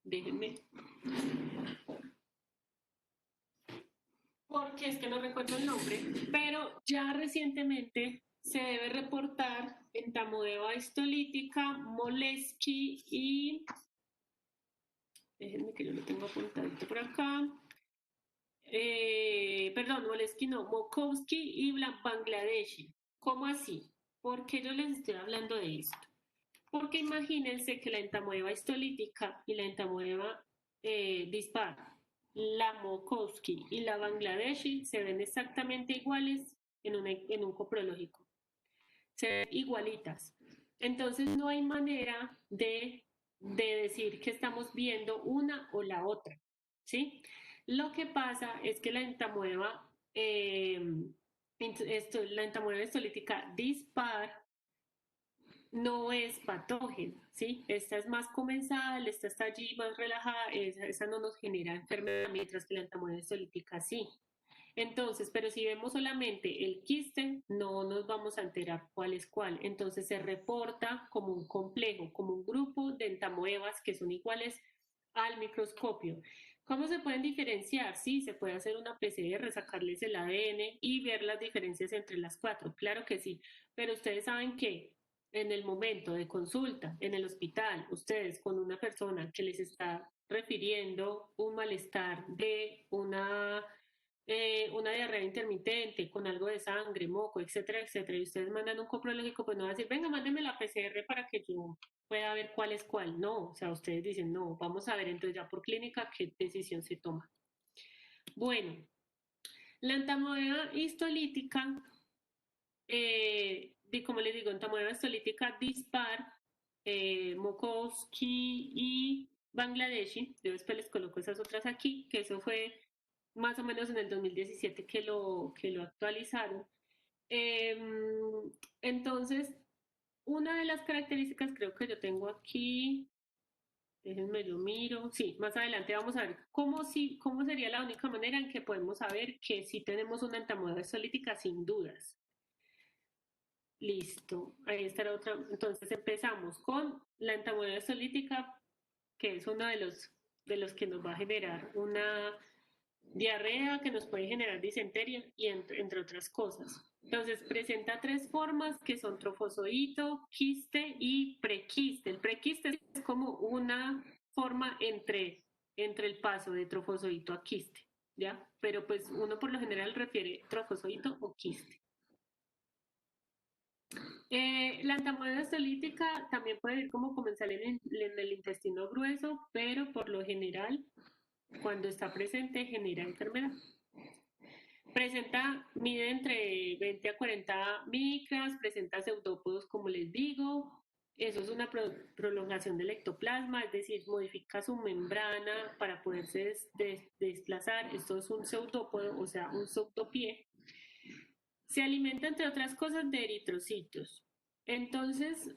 déjenme, porque es que no recuerdo el nombre, pero ya recientemente se debe reportar entamoeba histolítica, Molesky y, déjenme que yo lo tengo apuntadito por acá, perdón, Molesky no, Mokovsky y Bangladeshi. ¿Cómo así? ¿Por qué yo les estoy hablando de esto? Porque imagínense que la entamoeba histolítica y la entamoeba dispar, la Mokovsky y la Bangladeshi se ven exactamente iguales en un coprológico. Se ven igualitas. Entonces no hay manera de decir que estamos viendo una o la otra, ¿sí? Lo que pasa es que la entamoeba histolítica dispar no es patógena, ¿sí? Esta es más comensal, esta está allí más relajada, esa no nos genera enfermedad, mientras que la entamoeba histolítica sí. Entonces, pero si vemos solamente el quiste, no nos vamos a enterar cuál es cuál. Entonces se reporta como un complejo, como un grupo de entamoebas que son iguales al microscopio. ¿Cómo se pueden diferenciar? Sí, se puede hacer una PCR, sacarles el ADN y ver las diferencias entre las 4. Claro que sí, pero ustedes saben que en el momento de consulta en el hospital, ustedes con una persona que les está refiriendo un malestar de una diarrea intermitente con algo de sangre, moco, etcétera, etcétera, y ustedes mandan un coprológico, pues no va a decir, venga, mándenme la PCR para que yo pueda ver cuál es cuál. No, o sea, ustedes dicen, no, vamos a ver entonces ya por clínica qué decisión se toma. Bueno, la entamoeba histolítica, como les digo, entamoeba histolítica dispar, Mokovsky y Bangladeshi, yo después les coloco esas otras aquí, que eso fue más o menos en el 2017 que lo actualizaron. Entonces, una de las características creo que yo tengo aquí, déjenme yo miro, sí, más adelante vamos a ver cómo sería la única manera en que podemos saber que sí tenemos una entamoeba histolítica sin dudas. Listo, ahí está la otra. Entonces empezamos con la entamoeba histolítica, que es uno de los que nos va a generar una diarrea, que nos puede generar disentería y entre otras cosas. Entonces presenta tres formas que son trofozoito, quiste y prequiste. El prequiste es como una forma entre el paso de trofozoito a quiste, ¿ya? Pero pues uno por lo general refiere trofozoito o quiste. La entamoeba histolítica también puede ir como comensal en el intestino grueso, pero por lo general, cuando está presente, genera enfermedad. Mide entre 20 a 40 micras, presenta pseudópodos, como les digo. Eso es una prolongación del ectoplasma, es decir, modifica su membrana para poderse desplazar. Esto es un pseudópodo, o sea, un pseudopie. Se alimenta, entre otras cosas, de eritrocitos. Entonces,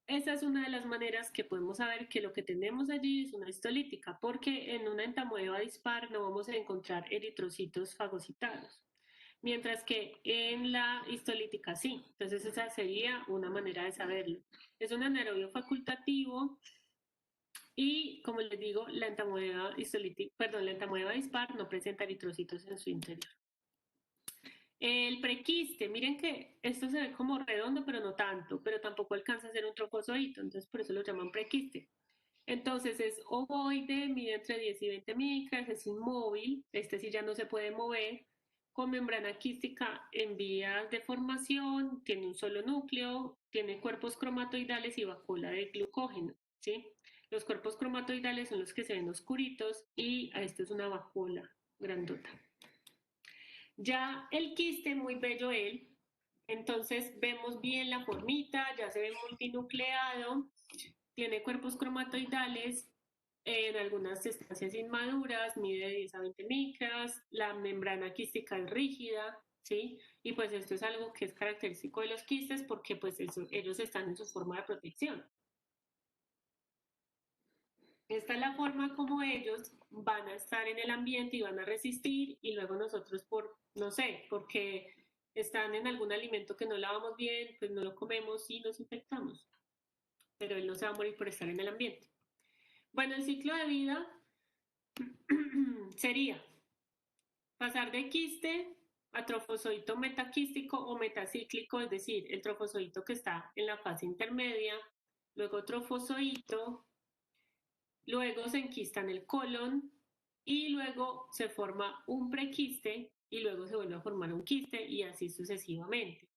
esa es una de las maneras que podemos saber que lo que tenemos allí es una histolítica, porque en una entamoeba dispar no vamos a encontrar eritrocitos fagocitados, mientras que en la histolítica sí. Entonces, esa sería una manera de saberlo. Es un anaerobio facultativo y, como les digo, la entamoeba dispar no presenta eritrocitos en su interior. El prequiste, miren que esto se ve como redondo, pero no tanto, pero tampoco alcanza a ser un trofozoito, entonces por eso lo llaman prequiste. Entonces es ovoide, mide entre 10 y 20 micras, es inmóvil, este sí ya no se puede mover, con membrana quística en vías de formación, tiene un solo núcleo, tiene cuerpos cromatoidales y vacuola de glucógeno, ¿sí? Los cuerpos cromatoidales son los que se ven oscuritos y a esto es una vacuola grandota. Ya el quiste, muy bello él, entonces vemos bien la formita, ya se ve multinucleado, tiene cuerpos cromatoidales en algunas estancias inmaduras, mide de 10 a 20 micras, la membrana quística es rígida, ¿sí? Y pues esto es algo que es característico de los quistes porque pues ellos están en su forma de protección. Esta es la forma como ellos van a estar en el ambiente y van a resistir y luego nosotros no sé, porque están en algún alimento que no lavamos bien, pues no lo comemos y nos infectamos. Pero él no se va a morir por estar en el ambiente. Bueno, el ciclo de vida sería pasar de quiste a trofozoito metaquístico o metacíclico, es decir, el trofozoito que está en la fase intermedia, luego trofozoito, luego se enquista en el colon y luego se forma un prequiste y luego se vuelve a formar un quiste y así sucesivamente.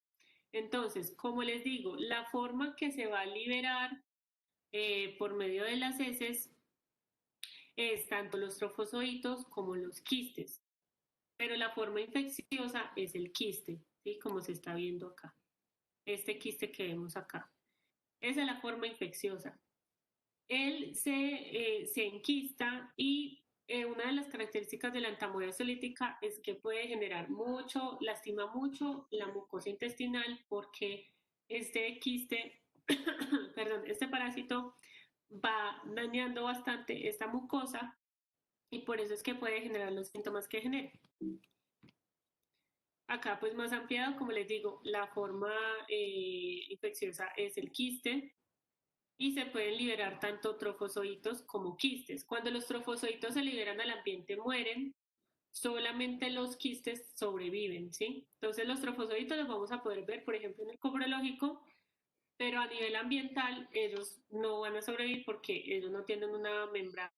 Entonces, como les digo, la forma que se va a liberar por medio de las heces es tanto los trofozoitos como los quistes, pero la forma infecciosa es el quiste, ¿sí? Como se está viendo acá, este quiste que vemos acá. Esa es la forma infecciosa. Él se enquista y una de las características de la entamoeba histolítica es que puede generar lastima mucho la mucosa intestinal porque este quiste, perdón, este parásito va dañando bastante esta mucosa y por eso es que puede generar los síntomas que genera. Acá pues más ampliado, como les digo, la forma infecciosa es el quiste y se pueden liberar tanto trofozoitos como quistes. Cuando los trofozoitos se liberan al ambiente mueren, solamente los quistes sobreviven, ¿sí? Entonces los trofozoitos los vamos a poder ver, por ejemplo, en el coprológico, pero a nivel ambiental ellos no van a sobrevivir porque ellos no tienen una membrana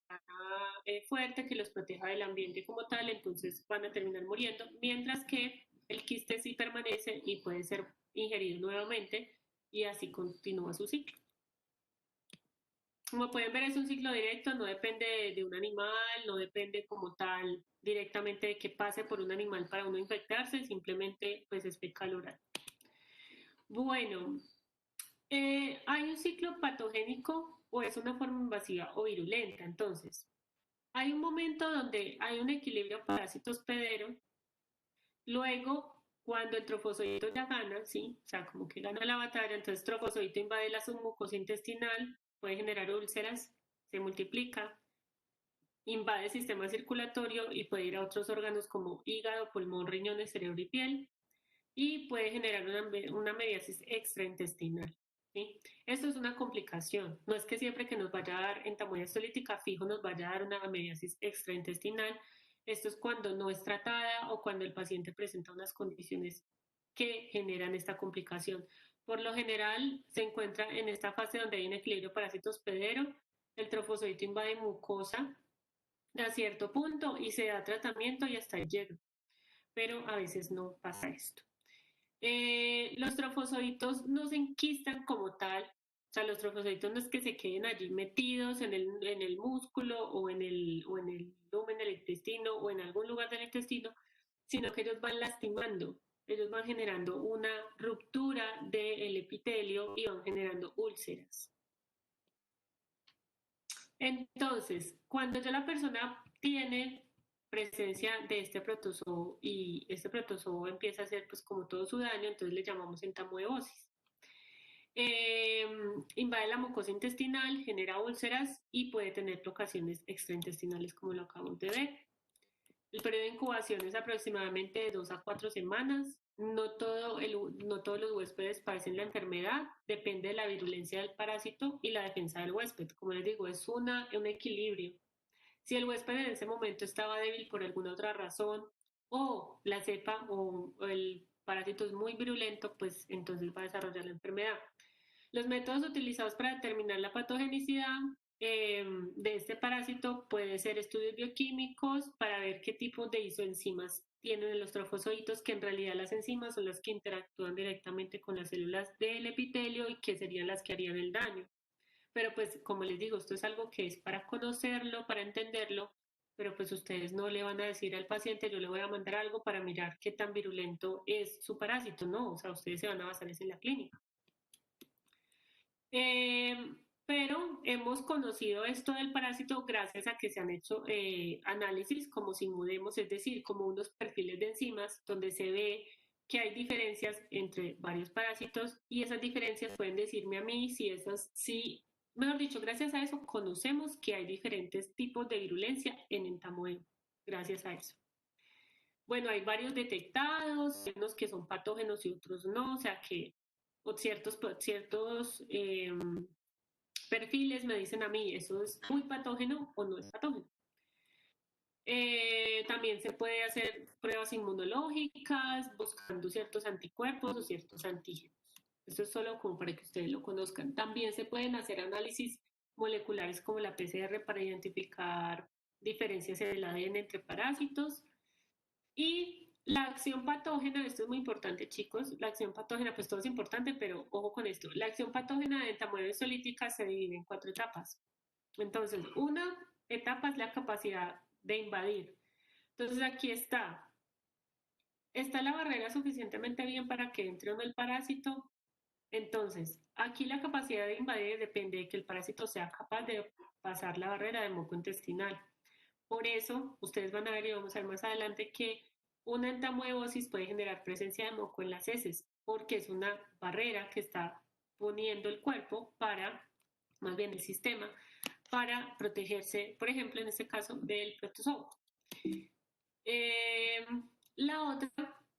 fuerte que los proteja del ambiente como tal, entonces van a terminar muriendo, mientras que el quiste sí permanece y puede ser ingerido nuevamente y así continúa su ciclo. Como pueden ver, es un ciclo directo, no depende de un animal, no depende como tal directamente de que pase por un animal para uno infectarse, simplemente pues es fecal oral. Bueno, ¿hay un ciclo patogénico o es una forma invasiva o virulenta? Entonces, hay un momento donde hay un equilibrio parásito-hospedero, luego cuando el trofozoito ya gana, ¿sí? O sea, como que gana la batalla, entonces el trofozoito invade la submucosa intestinal, puede generar úlceras, se multiplica, invade el sistema circulatorio y puede ir a otros órganos como hígado, pulmón, riñones, cerebro y piel. y puede generar una mediasis extraintestinal. ¿Sí? Esto es una complicación. No es que siempre que nos vaya a dar entamoeba histolítica fijo nos vaya a dar una mediasis extraintestinal. Esto es cuando no es tratada o cuando el paciente presenta unas condiciones que generan esta complicación. Por lo general se encuentra en esta fase donde hay un equilibrio parásito hospedero, el trofozoito invade mucosa a cierto punto y se da tratamiento y hasta ahí llega, pero a veces no pasa esto. Los trofozoitos no se enquistan como tal, o sea, los trofozoitos no es que se queden allí metidos en el músculo o en el lumen del intestino o en algún lugar del intestino, sino que ellos van lastimando, ellos van generando una ruptura del epitelio y van generando úlceras. Entonces, cuando ya la persona tiene presencia de este protozoo y este protozoo empieza a hacer pues como todo su daño, entonces le llamamos entamoebosis. Invade la mucosa intestinal, genera úlceras y puede tener locaciones extraintestinales como lo acabamos de ver. El periodo de incubación es aproximadamente de 2 a 4 semanas. No todos los huéspedes padecen la enfermedad, depende de la virulencia del parásito y la defensa del huésped. Como les digo, es un equilibrio. Si el huésped en ese momento estaba débil por alguna otra razón o la cepa o el parásito es muy virulento, pues entonces va a desarrollar la enfermedad. Los métodos utilizados para determinar la patogenicidad de este parásito puede ser estudios bioquímicos para ver qué tipo de isoenzimas tienen los trofozoitos, que en realidad las enzimas son las que interactúan directamente con las células del epitelio y que serían las que harían el daño. Pero pues como les digo, esto es algo que es para conocerlo, para entenderlo, pero pues ustedes no le van a decir al paciente, yo le voy a mandar algo para mirar qué tan virulento es su parásito, no, o sea, ustedes se van a basar en la clínica. Pero hemos conocido esto del parásito gracias a que se han hecho análisis como simudemos, es decir, como unos perfiles de enzimas donde se ve que hay diferencias entre varios parásitos y esas diferencias pueden decirme a mí si mejor dicho, gracias a eso conocemos que hay diferentes tipos de virulencia en entamoeba, gracias a eso. Bueno, hay varios detectados, unos que son patógenos y otros no, o sea que ciertos perfiles me dicen a mí, ¿eso es muy patógeno o no es patógeno? También se puede hacer pruebas inmunológicas buscando ciertos anticuerpos o ciertos antígenos. Esto es solo como para que ustedes lo conozcan. También se pueden hacer análisis moleculares como la PCR para identificar diferencias en el ADN entre parásitos. Y la acción patógena, esto es muy importante, chicos. La acción patógena, pues todo es importante, pero ojo con esto. La acción patógena de entamoeba histolítica se divide en 4 etapas. Entonces, una etapa es la capacidad de invadir. Entonces, aquí está. ¿Está la barrera suficientemente bien para que entre o no el parásito? Entonces, aquí la capacidad de invadir depende de que el parásito sea capaz de pasar la barrera del moco intestinal. Por eso, ustedes van a ver y vamos a ver más adelante que una entamoebosis puede generar presencia de moco en las heces, porque es una barrera que está poniendo el cuerpo para, más bien el sistema, para protegerse, por ejemplo, en este caso, del protozoo. La otra,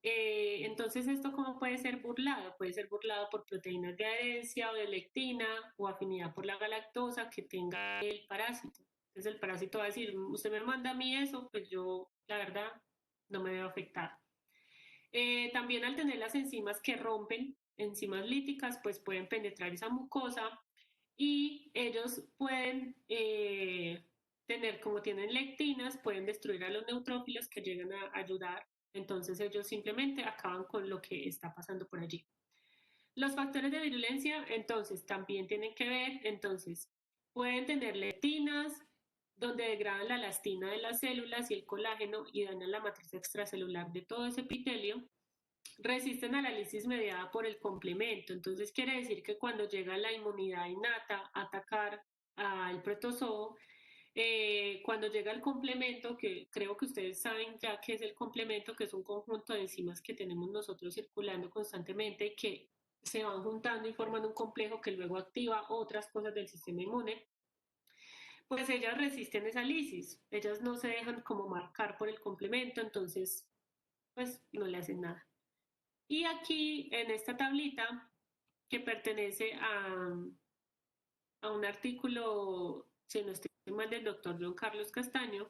entonces, ¿esto cómo puede ser burlado? Puede ser burlado por proteínas de adherencia o de lectina o afinidad por la galactosa que tenga el parásito. Entonces el parásito va a decir, usted me manda a mí eso, pues yo, la verdad, no me veo afectada. También al tener las enzimas que rompen, enzimas líticas, pues pueden penetrar esa mucosa y ellos pueden tener, como tienen lectinas, pueden destruir a los neutrófilos que llegan a ayudar. Entonces ellos simplemente acaban con lo que está pasando por allí. Los factores de virulencia, entonces, también tienen que ver, entonces, pueden tener lectinas, donde degradan la elastina de las células y el colágeno y dañan la matriz extracelular de todo ese epitelio. Resisten a la lisis mediada por el complemento. Entonces quiere decir que cuando llega la inmunidad innata a atacar al protozoo, cuando llega el complemento, que creo que ustedes saben ya que es el complemento, que es un conjunto de enzimas que tenemos nosotros circulando constantemente y que se van juntando y forman un complejo que luego activa otras cosas del sistema inmune, pues ellas resisten esa lisis, ellas no se dejan como marcar por el complemento, entonces pues no le hacen nada. Y aquí en esta tablita, que pertenece a un artículo, si no estoy mal, del doctor John Carlos Castaño,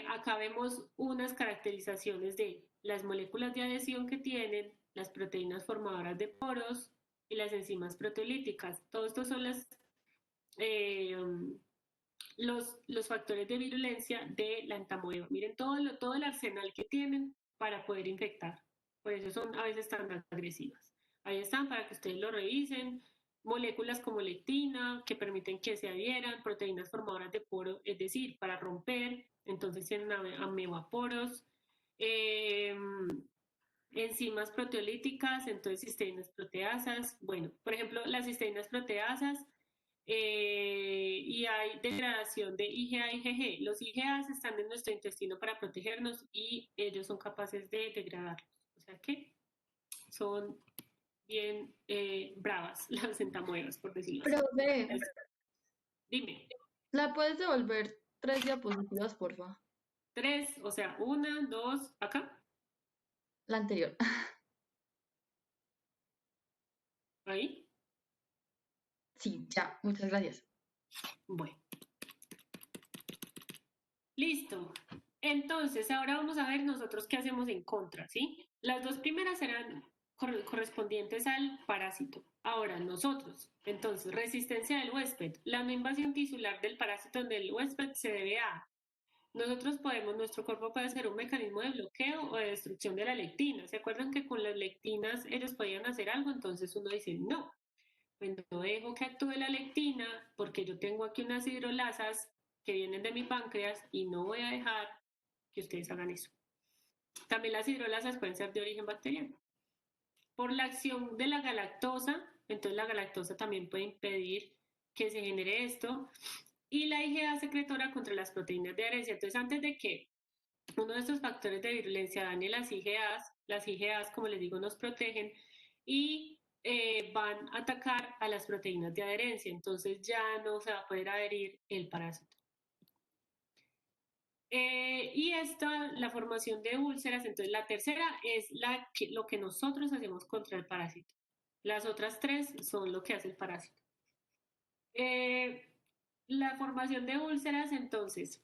acá vemos unas caracterizaciones de las moléculas de adhesión que tienen, las proteínas formadoras de poros y las enzimas proteolíticas. Todos estos son eh, los factores de virulencia de la entamoeba. Miren todo el arsenal que tienen para poder infectar. Por eso son a veces tan agresivas. Ahí están para que ustedes lo revisen. Moléculas como lectina que permiten que se adhieran, proteínas formadoras de poro, es decir, para romper, entonces tienen amebaporos, enzimas proteolíticas, entonces cisteínas proteasas. Bueno, por ejemplo, las cisteínas proteasas y hay degradación de IgA y IgG. Los IgAs están en nuestro intestino para protegernos y ellos son capaces de degradarlos. O sea que son bien bravas las entamoebas, por decirlo así. Profe, Dime, ¿la puedes devolver 3 diapositivas, porfa? 3, o sea, 1, 2, acá, La anterior. ahí. Sí, ya, muchas gracias. Bueno, listo. Entonces, ahora vamos a ver nosotros qué hacemos en contra, ¿sí? Las dos primeras serán correspondientes al parásito. Ahora, nosotros, entonces, resistencia del huésped. La no invasión tisular del parásito del huésped se debe a nosotros podemos, nuestro cuerpo puede ser un mecanismo de bloqueo o de destrucción de la lectina. ¿Se acuerdan que con las lectinas ellos podían hacer algo? Entonces uno dice, no, pues no dejo que actúe la lectina porque yo tengo aquí unas hidrolasas que vienen de mi páncreas y no voy a dejar que ustedes hagan eso. También las hidrolasas pueden ser de origen bacteriano. Por la acción de la galactosa, entonces la galactosa también puede impedir que se genere esto. Y la IgA secretora contra las proteínas de adherencia. Entonces, antes de que uno de estos factores de virulencia dañe las IgAs, como les digo, nos protegen y van a atacar a las proteínas de adherencia. Entonces, ya no se va a poder adherir el parásito. Y esta, la formación de úlceras, entonces la tercera es lo que nosotros hacemos contra el parásito. Las otras 3 son lo que hace el parásito. La formación de úlceras, entonces,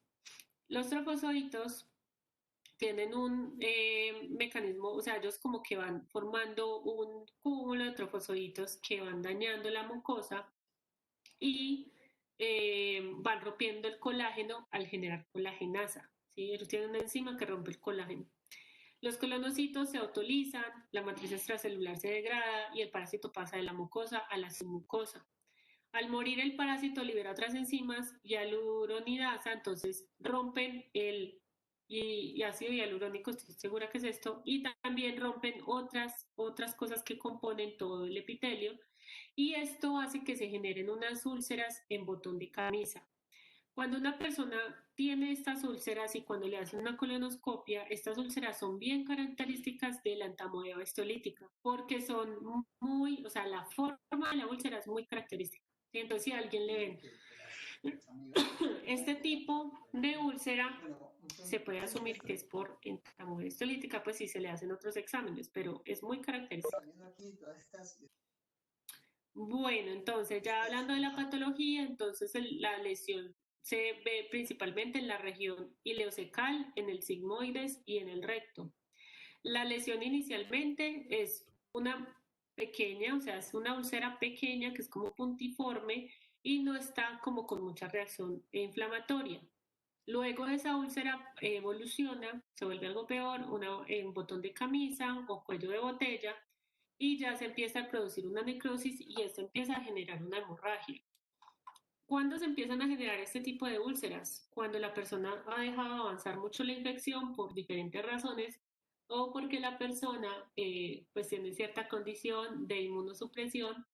los trofozoitos tienen un mecanismo, o sea, ellos como que van formando un cúmulo de trofozoitos que van dañando la mucosa y van rompiendo el colágeno al generar colagenasa. ¿Sí? Ellos tienen una enzima que rompe el colágeno. Los colonocitos se autolizan, la matriz extracelular se degrada y el parásito pasa de la mucosa a la submucosa. Al morir el parásito libera otras enzimas hialuronidasa, entonces rompen el ácido hialurónico, estoy segura que es esto, y también rompen otras cosas que componen todo el epitelio, y esto hace que se generen unas úlceras en botón de camisa. Cuando una persona tiene estas úlceras y cuando le hacen una colonoscopia, estas úlceras son bien características de la entamoeba histolítica, porque son muy, o sea, la forma de la úlcera es muy característica. ¿Sí? Entonces, si a alguien le ven este tipo de úlcera, se puede asumir que es por entamoeba histolítica, pues si se le hacen otros exámenes, pero es muy característica. Bueno, entonces ya hablando de la patología, entonces la lesión se ve principalmente en la región ileocecal, en el sigmoides y en el recto. La lesión inicialmente es una pequeña, o sea, es una úlcera pequeña que es como puntiforme y no está como con mucha reacción inflamatoria. Luego esa úlcera evoluciona, se vuelve algo peor, un botón de camisa o cuello de botella y ya se empieza a producir una necrosis y esto empieza a generar una hemorragia. ¿Cuándo se empiezan a generar este tipo de úlceras? Cuando la persona ha dejado avanzar mucho la infección por diferentes razones o porque la persona pues tiene cierta condición de inmunosupresión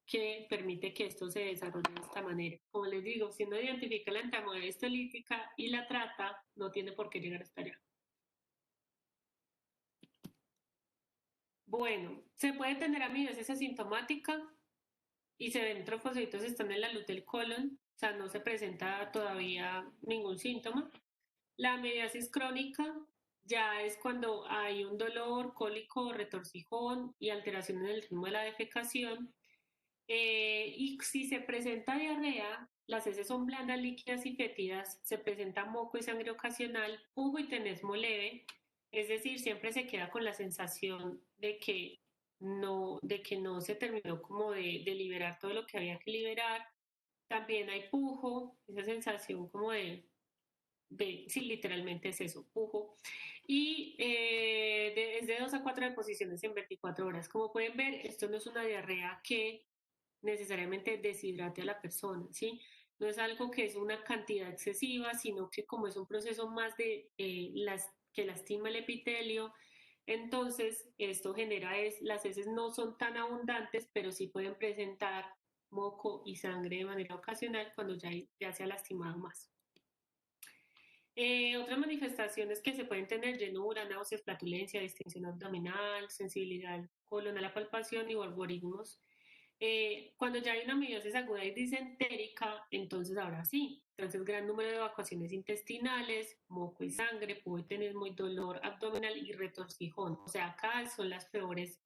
que permite que esto se desarrolle de esta manera. Como les digo, si uno identifica la entamoeba histolítica y la trata, no tiene por qué llegar hasta allá. Bueno, se puede tener amilosis asintomática y se ven trofocitos, están en la luz del colon, o sea, no se presenta todavía ningún síntoma. La amilosis crónica ya es cuando hay un dolor, cólico, retorcijón y alteración en el ritmo de la defecación. Y si se presenta diarrea, las heces son blandas, líquidas y fétidas, se presenta moco y sangre ocasional, pujo y tenesmo leve, es decir, siempre se queda con la sensación de que no se terminó como de liberar todo lo que había que liberar. También hay pujo, esa sensación como sí, literalmente es eso, pujo. Y es de 2 a 4 deposiciones en 24 horas. Como pueden ver, esto no es una diarrea que necesariamente deshidrate a la persona, ¿sí? No es algo que es una cantidad excesiva, sino que como es un proceso más que lastima el epitelio, entonces esto genera las heces no son tan abundantes, pero sí pueden presentar moco y sangre de manera ocasional cuando ya se ha lastimado más. Otras manifestaciones que se pueden tener: llenura, náuseas, flatulencia, distensión abdominal, sensibilidad al colon, a la palpación y borborismos. Cuando ya hay una meiosis aguda y disentérica, entonces ahora sí, entonces gran número de evacuaciones intestinales, moco y sangre, puede tener muy dolor abdominal y retorcijón. O sea, acá son las peores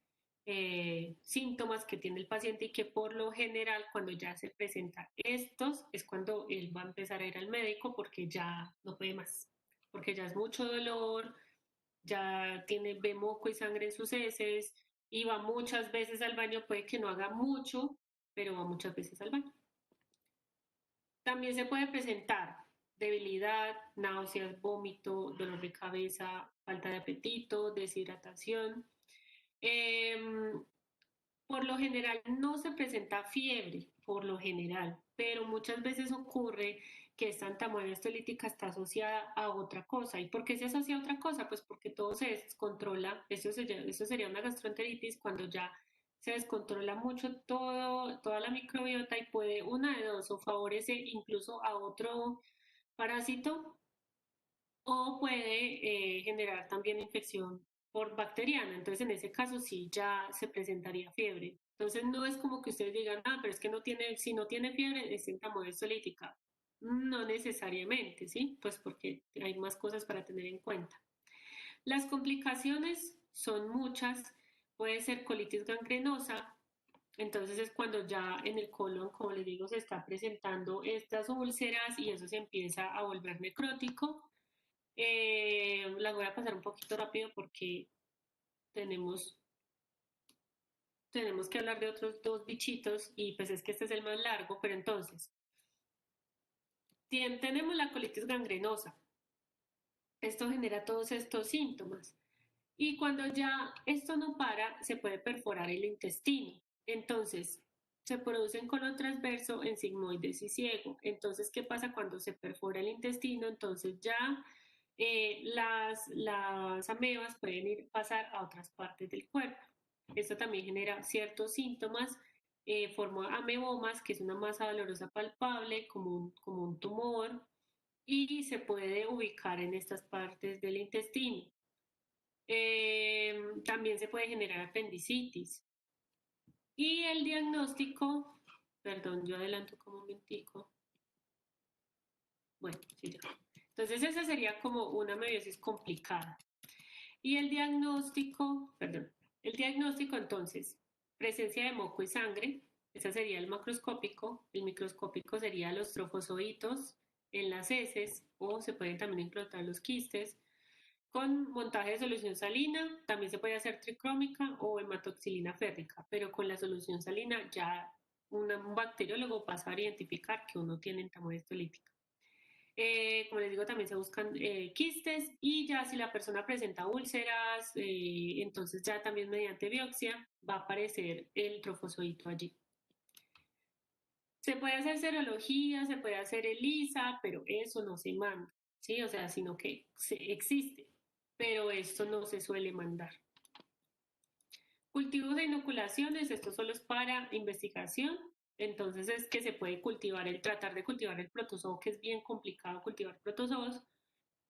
síntomas que tiene el paciente, y que por lo general cuando ya se presentan estos es cuando él va a empezar a ir al médico porque ya no puede más, porque ya es mucho dolor, ve moco y sangre en sus heces y va muchas veces al baño. Puede que no haga mucho, pero va muchas veces al baño. También se puede presentar debilidad, náuseas, vómito, dolor de cabeza, falta de apetito, deshidratación. Por lo general no se presenta fiebre, por lo general, pero muchas veces ocurre que esta antamoeba estolítica está asociada a otra cosa. ¿Y por qué se asocia a otra cosa? Pues porque todo se descontrola. Eso sería una gastroenteritis cuando ya se descontrola mucho toda la microbiota, y puede una de dos: o favorece incluso a otro parásito, o puede generar también infección por bacteriana. Entonces, en ese caso sí ya se presentaría fiebre. Entonces, no es como que ustedes digan, pero es que si no tiene fiebre, es entamoeba histolítica. No necesariamente, ¿sí? Pues porque hay más cosas para tener en cuenta. Las complicaciones son muchas. Puede ser colitis gangrenosa. Entonces es cuando ya en el colon, como les digo, se está presentando estas úlceras y eso se empieza a volver necrótico. Las voy a pasar un poquito rápido porque tenemos, tenemos que hablar de otros dos bichitos, y pues es que este es el más largo. Pero entonces, tenemos la colitis gangrenosa. Esto genera todos estos síntomas. Y cuando ya esto no para, se puede perforar el intestino. Entonces, se produce en colon transverso, en sigmoides y ciego. Entonces, ¿qué pasa cuando se perfora el intestino? Entonces ya las amebas pueden pasar a otras partes del cuerpo. Esto también genera ciertos síntomas. Forma amebomas, que es una masa dolorosa palpable, como un tumor, y se puede ubicar en estas partes del intestino. También se puede generar apendicitis. Y el diagnóstico, perdón, yo adelanto como un momentico. Bueno, sí, ya. Entonces esa sería como una meiosis complicada. Y el diagnóstico entonces, presencia de moco y sangre, ese sería el macroscópico. El microscópico sería los trofozoitos en las heces, o se pueden también encontrar los quistes, con montaje de solución salina. También se puede hacer tricrómica o hematoxilina férrica, pero con la solución salina ya un bacteriólogo pasa a identificar que uno tiene entamoeba histolítica. Como les digo, también se buscan quistes, y ya si la persona presenta úlceras, entonces ya también mediante biopsia va a aparecer el trofozoito allí. Se puede hacer serología, se puede hacer ELISA, pero eso no se manda, ¿sí? O sea, sino que existe, pero esto no se suele mandar. Cultivos de inoculaciones, esto solo es para investigación. Entonces es que se puede tratar de cultivar el protozoo, que es bien complicado cultivar protozoos.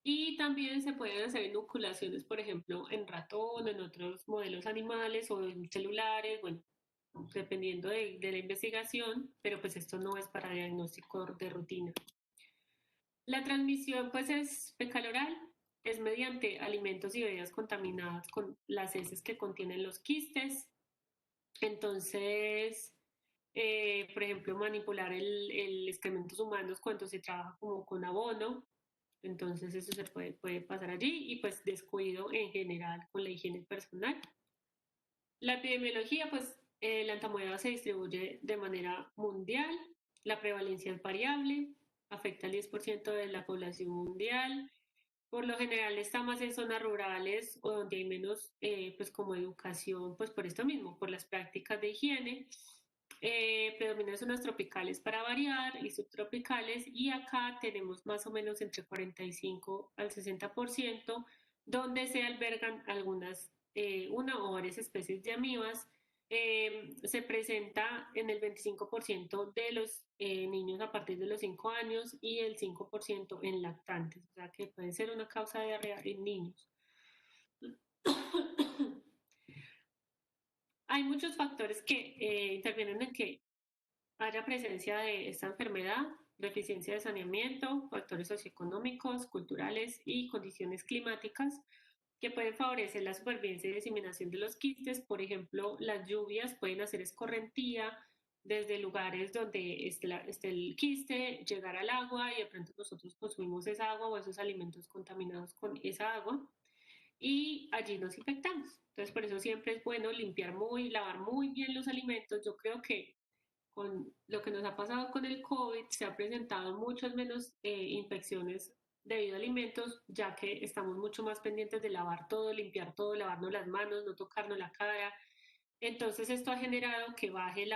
Y también se pueden hacer inoculaciones, por ejemplo, en ratón, en otros modelos animales o en celulares, bueno, dependiendo de la investigación, pero pues esto no es para diagnóstico de rutina. La transmisión pues es fecal oral, es mediante alimentos y bebidas contaminadas con las heces que contienen los quistes. Entonces, por ejemplo, manipular el excrementos humanos cuando se trabaja como con abono. Entonces, eso se puede pasar allí y pues descuido en general con la higiene personal. La epidemiología, pues la entamoeba se distribuye de manera mundial, la prevalencia es variable, afecta al 10% de la población mundial, por lo general está más en zonas rurales o donde hay menos pues como educación, pues por esto mismo, por las prácticas de higiene. Predominan zonas tropicales para variar y subtropicales y acá tenemos más o menos entre 45 al 60% donde se albergan algunas, una o varias especies de amibas. Se presenta en el 25% de los niños a partir de los 5 años y el 5% en lactantes, o sea que puede ser una causa de diarrea en niños. Hay muchos factores que intervienen en que haya presencia de esta enfermedad, deficiencia de saneamiento, factores socioeconómicos, culturales y condiciones climáticas que pueden favorecer la supervivencia y diseminación de los quistes. Por ejemplo, las lluvias pueden hacer escorrentía desde lugares donde esté el quiste, llegar al agua y de pronto nosotros consumimos esa agua o esos alimentos contaminados con esa agua y allí nos infectamos. Entonces, por eso siempre es bueno lavar muy bien los alimentos. Yo creo que con lo que nos ha pasado con el COVID, se ha presentado muchas menos infecciones debido a alimentos, ya que estamos mucho más pendientes de lavar todo, limpiar todo, lavarnos las manos, no tocarnos la cara. Entonces esto ha generado que baje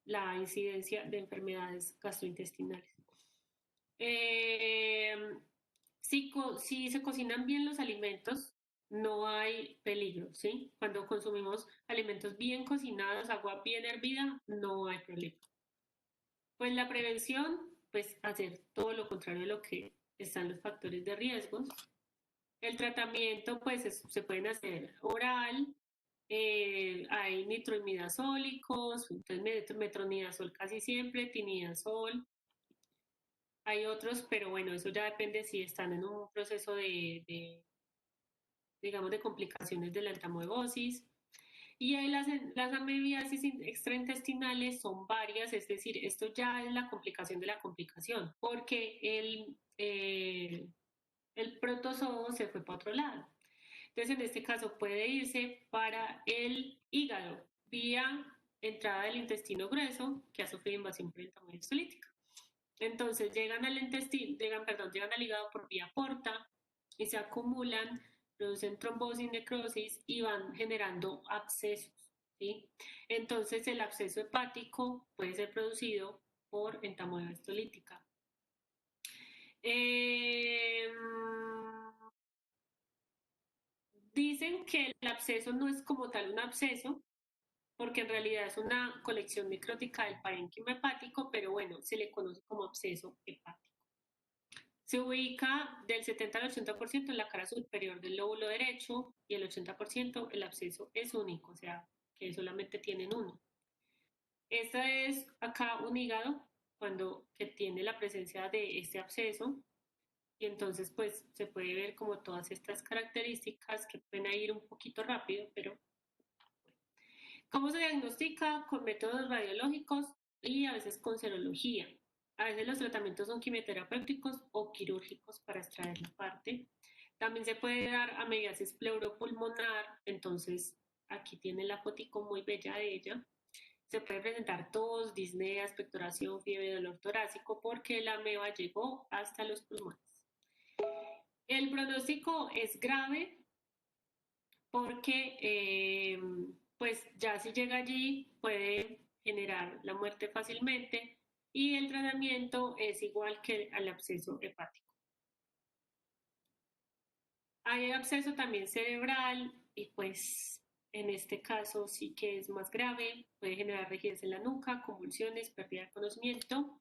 la incidencia de enfermedades gastrointestinales. Si se cocinan bien los alimentos, no hay peligro, ¿sí? Cuando consumimos alimentos bien cocinados, agua bien hervida, no hay problema. Pues la prevención, pues hacer todo lo contrario de lo que están los factores de riesgos. El tratamiento, pues se pueden hacer oral, hay nitroimidazólicos, entonces metronidazol casi siempre, tinidazol. Hay otros, pero bueno, eso ya depende si están en un proceso digamos, de complicaciones de la entamoebosis. Y ahí las amebiasis extraintestinales son varias, es decir, esto ya es la complicación de la complicación, porque el protozoo se fue para otro lado. Entonces, en este caso puede irse para el hígado, vía entrada del intestino grueso, que ha sufrido invasión por entamoeba histolítica. Entonces, llegan al hígado por vía porta y se acumulan, producen trombosis, necrosis y van generando abscesos, ¿sí? Entonces, el absceso hepático puede ser producido por entamoeba histolítica. Dicen que el absceso no es como tal un absceso, porque en realidad es una colección necrótica del parénquima hepático, pero bueno, se le conoce como absceso hepático. Se ubica del 70 al 80% en la cara superior del lóbulo derecho y el 80% el absceso es único, o sea, que solamente tienen uno. Esta es acá un hígado que tiene la presencia de este absceso y entonces pues se puede ver como todas estas características que pueden ir un poquito rápido, pero ¿cómo se diagnostica? Con métodos radiológicos y a veces con serología. A veces los tratamientos son quimioterapéuticos o quirúrgicos para extraer la parte. También se puede dar amebiasis pleuropulmonar, entonces aquí tiene la fotico muy bella de ella. Se puede presentar tos, disnea, expectoración, fiebre, dolor torácico porque la ameba llegó hasta los pulmones. El pronóstico es grave porque pues ya si llega allí puede generar la muerte fácilmente y el tratamiento es igual que al absceso hepático. Hay absceso también cerebral y pues en este caso sí que es más grave, puede generar rigidez en la nuca, convulsiones, pérdida de conocimiento.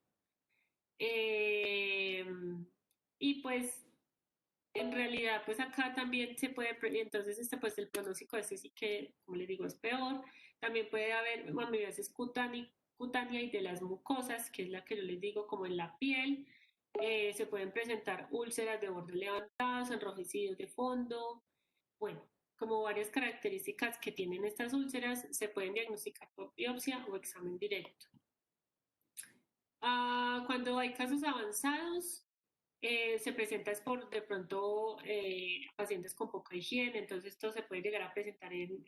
Y pues en realidad, pues acá también se puede, entonces pues el pronóstico este sí que, como les digo, es peor. También puede haber amebiasis cutánea y de las mucosas, que es la que yo les digo como en la piel. Se pueden presentar úlceras de bordes levantados, enrojecidos de fondo. Bueno, como varias características que tienen estas úlceras, se pueden diagnosticar por biopsia o examen directo. Cuando hay casos avanzados, se presenta es por de pronto pacientes con poca higiene, entonces esto se puede llegar a presentar en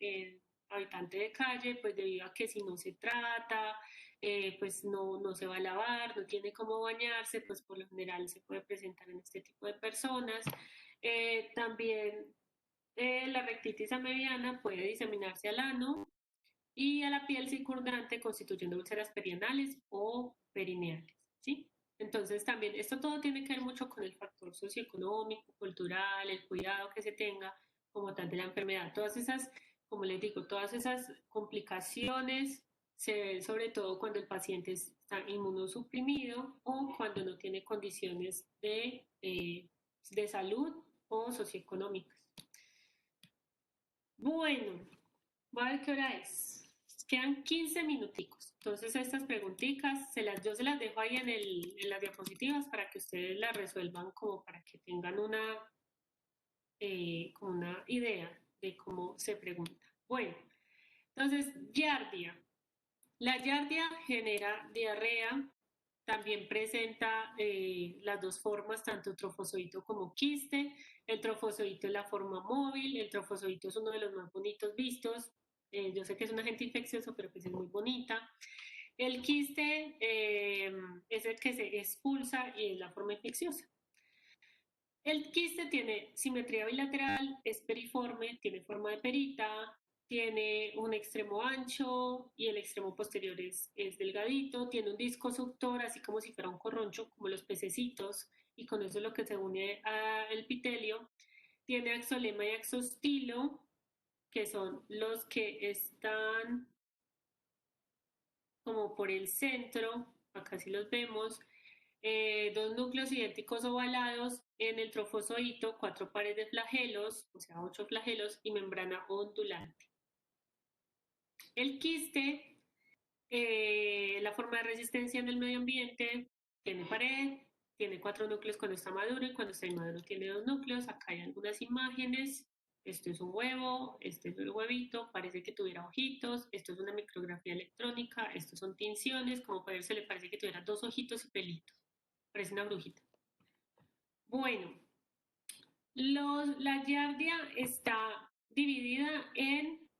habitante de calle, pues debido a que si no se trata, pues no se va a lavar, no tiene cómo bañarse, pues por lo general se puede presentar en este tipo de personas. También la rectitis mediana puede diseminarse al ano y a la piel circundante constituyendo úlceras perianales o perineales, ¿sí? Entonces también esto todo tiene que ver mucho con el factor socioeconómico, cultural, el cuidado que se tenga como tal de la enfermedad. Todas esas, como les digo, todas esas complicaciones se ven sobre todo cuando el paciente está inmunosuprimido o cuando no tiene condiciones de salud o socioeconómicas. Bueno, voy a ver qué hora es. Quedan 15 minuticos. Entonces estas preguntitas yo se las dejo ahí en las diapositivas para que ustedes las resuelvan como para que tengan una idea de cómo se pregunta. Bueno, entonces giardia. La giardia genera diarrea, también presenta las dos formas, tanto trofozoito como quiste. El trofozoito es la forma móvil, el trofozoito es uno de los más bonitos vistos. Yo sé que es un agente infeccioso, pero pues es muy bonita. El quiste es el que se expulsa y es la forma infecciosa. El quiste tiene simetría bilateral, es periforme, tiene forma de perita, tiene un extremo ancho y el extremo posterior es delgadito, tiene un disco suctor, así como si fuera un corroncho, como los pececitos, y con eso es lo que se une al epitelio. Tiene axolema y axostilo, que son los que están como por el centro, acá sí los vemos, dos núcleos idénticos ovalados en el trofozoito, 4 pares de flagelos, o sea, 8 flagelos y membrana ondulante. El quiste, la forma de resistencia en el medio ambiente, tiene pared, tiene 4 núcleos cuando está maduro y cuando está inmaduro tiene 2 núcleos. Acá hay algunas imágenes. Esto es un huevo, este es el huevito, parece que tuviera ojitos, esto es una micrografía electrónica, estos son tinciones, como puede ver se le parece que tuviera 2 ojitos y pelitos, parece una brujita. Bueno, la giardia está dividida en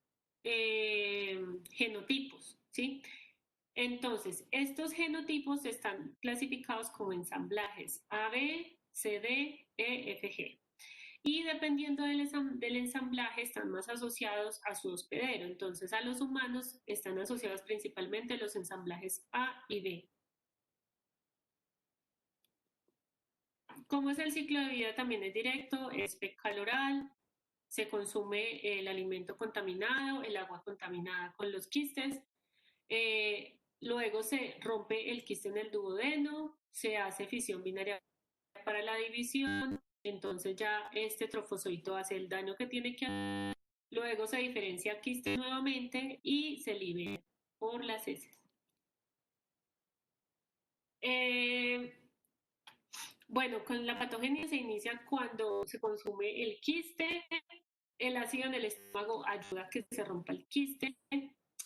genotipos, ¿sí? Entonces, estos genotipos están clasificados como ensamblajes A, B, C, D, E, F, G. Y dependiendo del ensamblaje están más asociados a su hospedero. Entonces, a los humanos están asociados principalmente los ensamblajes A y B. Como es el ciclo de vida también es directo, es fecal oral, se consume el alimento contaminado, el agua contaminada con los quistes, luego se rompe el quiste en el duodeno, se hace fisión binaria para la división, entonces ya este trofozoito hace el daño que tiene que hacer, luego se diferencia quiste nuevamente y se libera por las heces. Bueno, con la patogenia se inicia cuando se consume el quiste, el ácido en el estómago ayuda a que se rompa el quiste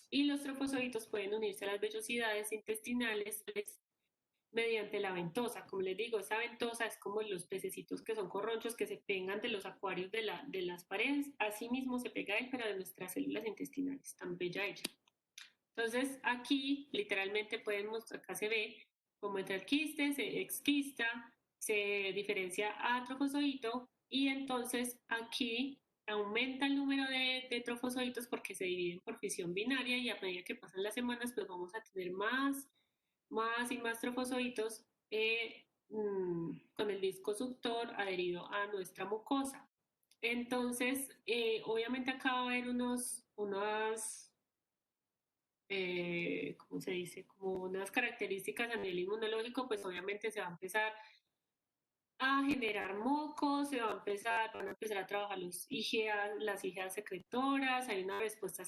y los trofozoitos pueden unirse a las vellosidades intestinales mediante la ventosa. Como les digo, esa ventosa es como los pececitos que son corronchos que se pegan de los acuarios de las paredes. Así mismo se pega él, pero de nuestras células intestinales. Tan bella ella. Entonces, aquí literalmente pueden mostrar, acá se ve cómo entra el quiste, se exquista, se diferencia a trofozoito y entonces aquí aumenta el número de trofozoitos porque se dividen por fisión binaria y a medida que pasan las semanas pues vamos a tener más y más trofozoitos con el disco suctor adherido a nuestra mucosa. Entonces, obviamente acá va a haber ¿cómo se dice? Como unas características a nivel inmunológico, pues obviamente se va a empezar a generar mocos, van a empezar a trabajar las IgA secretoras, hay una respuesta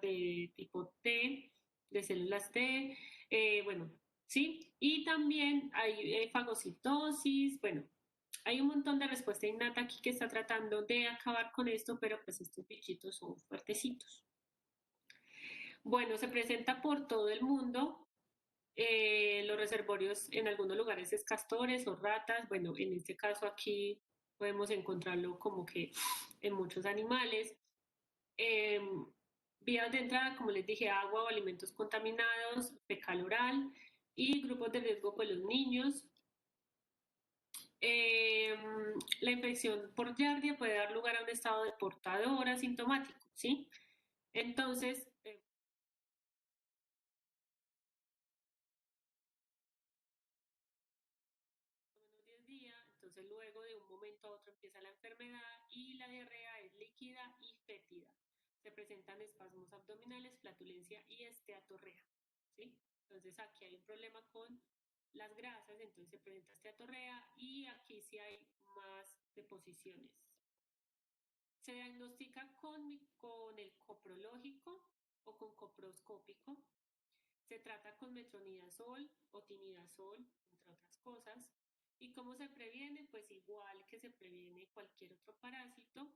de tipo T, de células T, bueno, ¿sí? Y también hay fagocitosis, bueno, hay un montón de respuesta innata aquí que está tratando de acabar con esto, pero pues estos bichitos son fuertecitos. Bueno, se presenta por todo el mundo. Los reservorios en algunos lugares es castores o ratas. Bueno, en este caso aquí podemos encontrarlo como que en muchos animales. Eh, Vías de entrada, como les dije, agua o alimentos contaminados, fecal oral y grupos de riesgo con los niños. Eh, la infección por Giardia puede dar lugar a un estado de portador asintomático, ¿sí? Entonces, menos 10 días, entonces luego de un momento a otro empieza la enfermedad y la diarrea es líquida y fétida. Se presentan espasmos abdominales, flatulencia y esteatorrea, ¿sí? Entonces aquí hay un problema con las grasas, entonces se presenta esteatorrea y aquí sí hay más deposiciones. Se diagnostica con el coprológico o con coproscópico. Se trata con metronidazol o tinidazol, entre otras cosas. ¿Y cómo se previene? Pues igual que se previene cualquier otro parásito,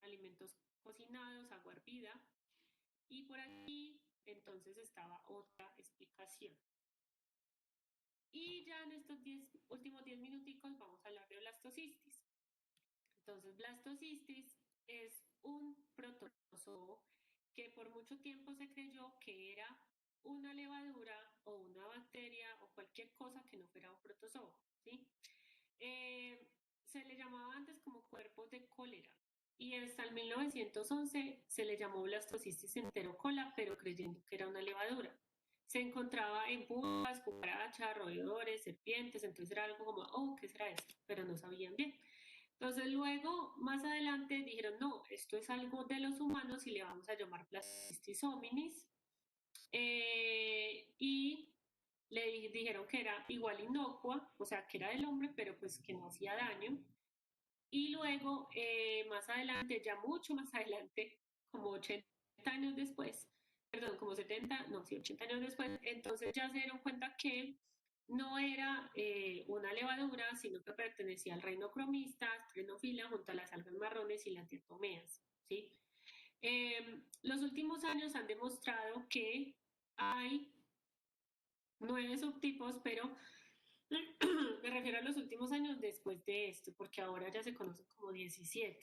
alimentos cocinados, agua hervida. Y por aquí entonces estaba otra explicación. Y ya en estos últimos 10 minuticos vamos a hablar de blastocistis. Entonces, blastocistis es un protozoo que por mucho tiempo se creyó que era una levadura o una bacteria o cualquier cosa que no fuera un protozoo, ¿sí? Se le llamaba antes como cuerpos de cólera y hasta el 1911 se le llamó blastocistis enterocola, pero creyendo que era una levadura. Se encontraba en pulgas, cucarachas, roedores, serpientes, entonces era algo como, oh, ¿qué será esto? Pero no sabían bien. Entonces luego, más adelante, dijeron, no, esto es algo de los humanos y le vamos a llamar Blastocistis hominis. Y le dijeron que era igual inocua, o sea, que era del hombre, pero pues que no hacía daño. Y luego, más adelante, ya mucho más adelante, como 80 años después, perdón, como 70, no, sí, 80 años después, entonces ya se dieron cuenta que no era una levadura, sino que pertenecía al reino cromista, Strenofila, junto a las algas marrones y las diatomeas, ¿sí? Los últimos años han demostrado que hay 9 subtipos, pero me refiero a los últimos años después de esto, porque ahora ya se conocen como 17.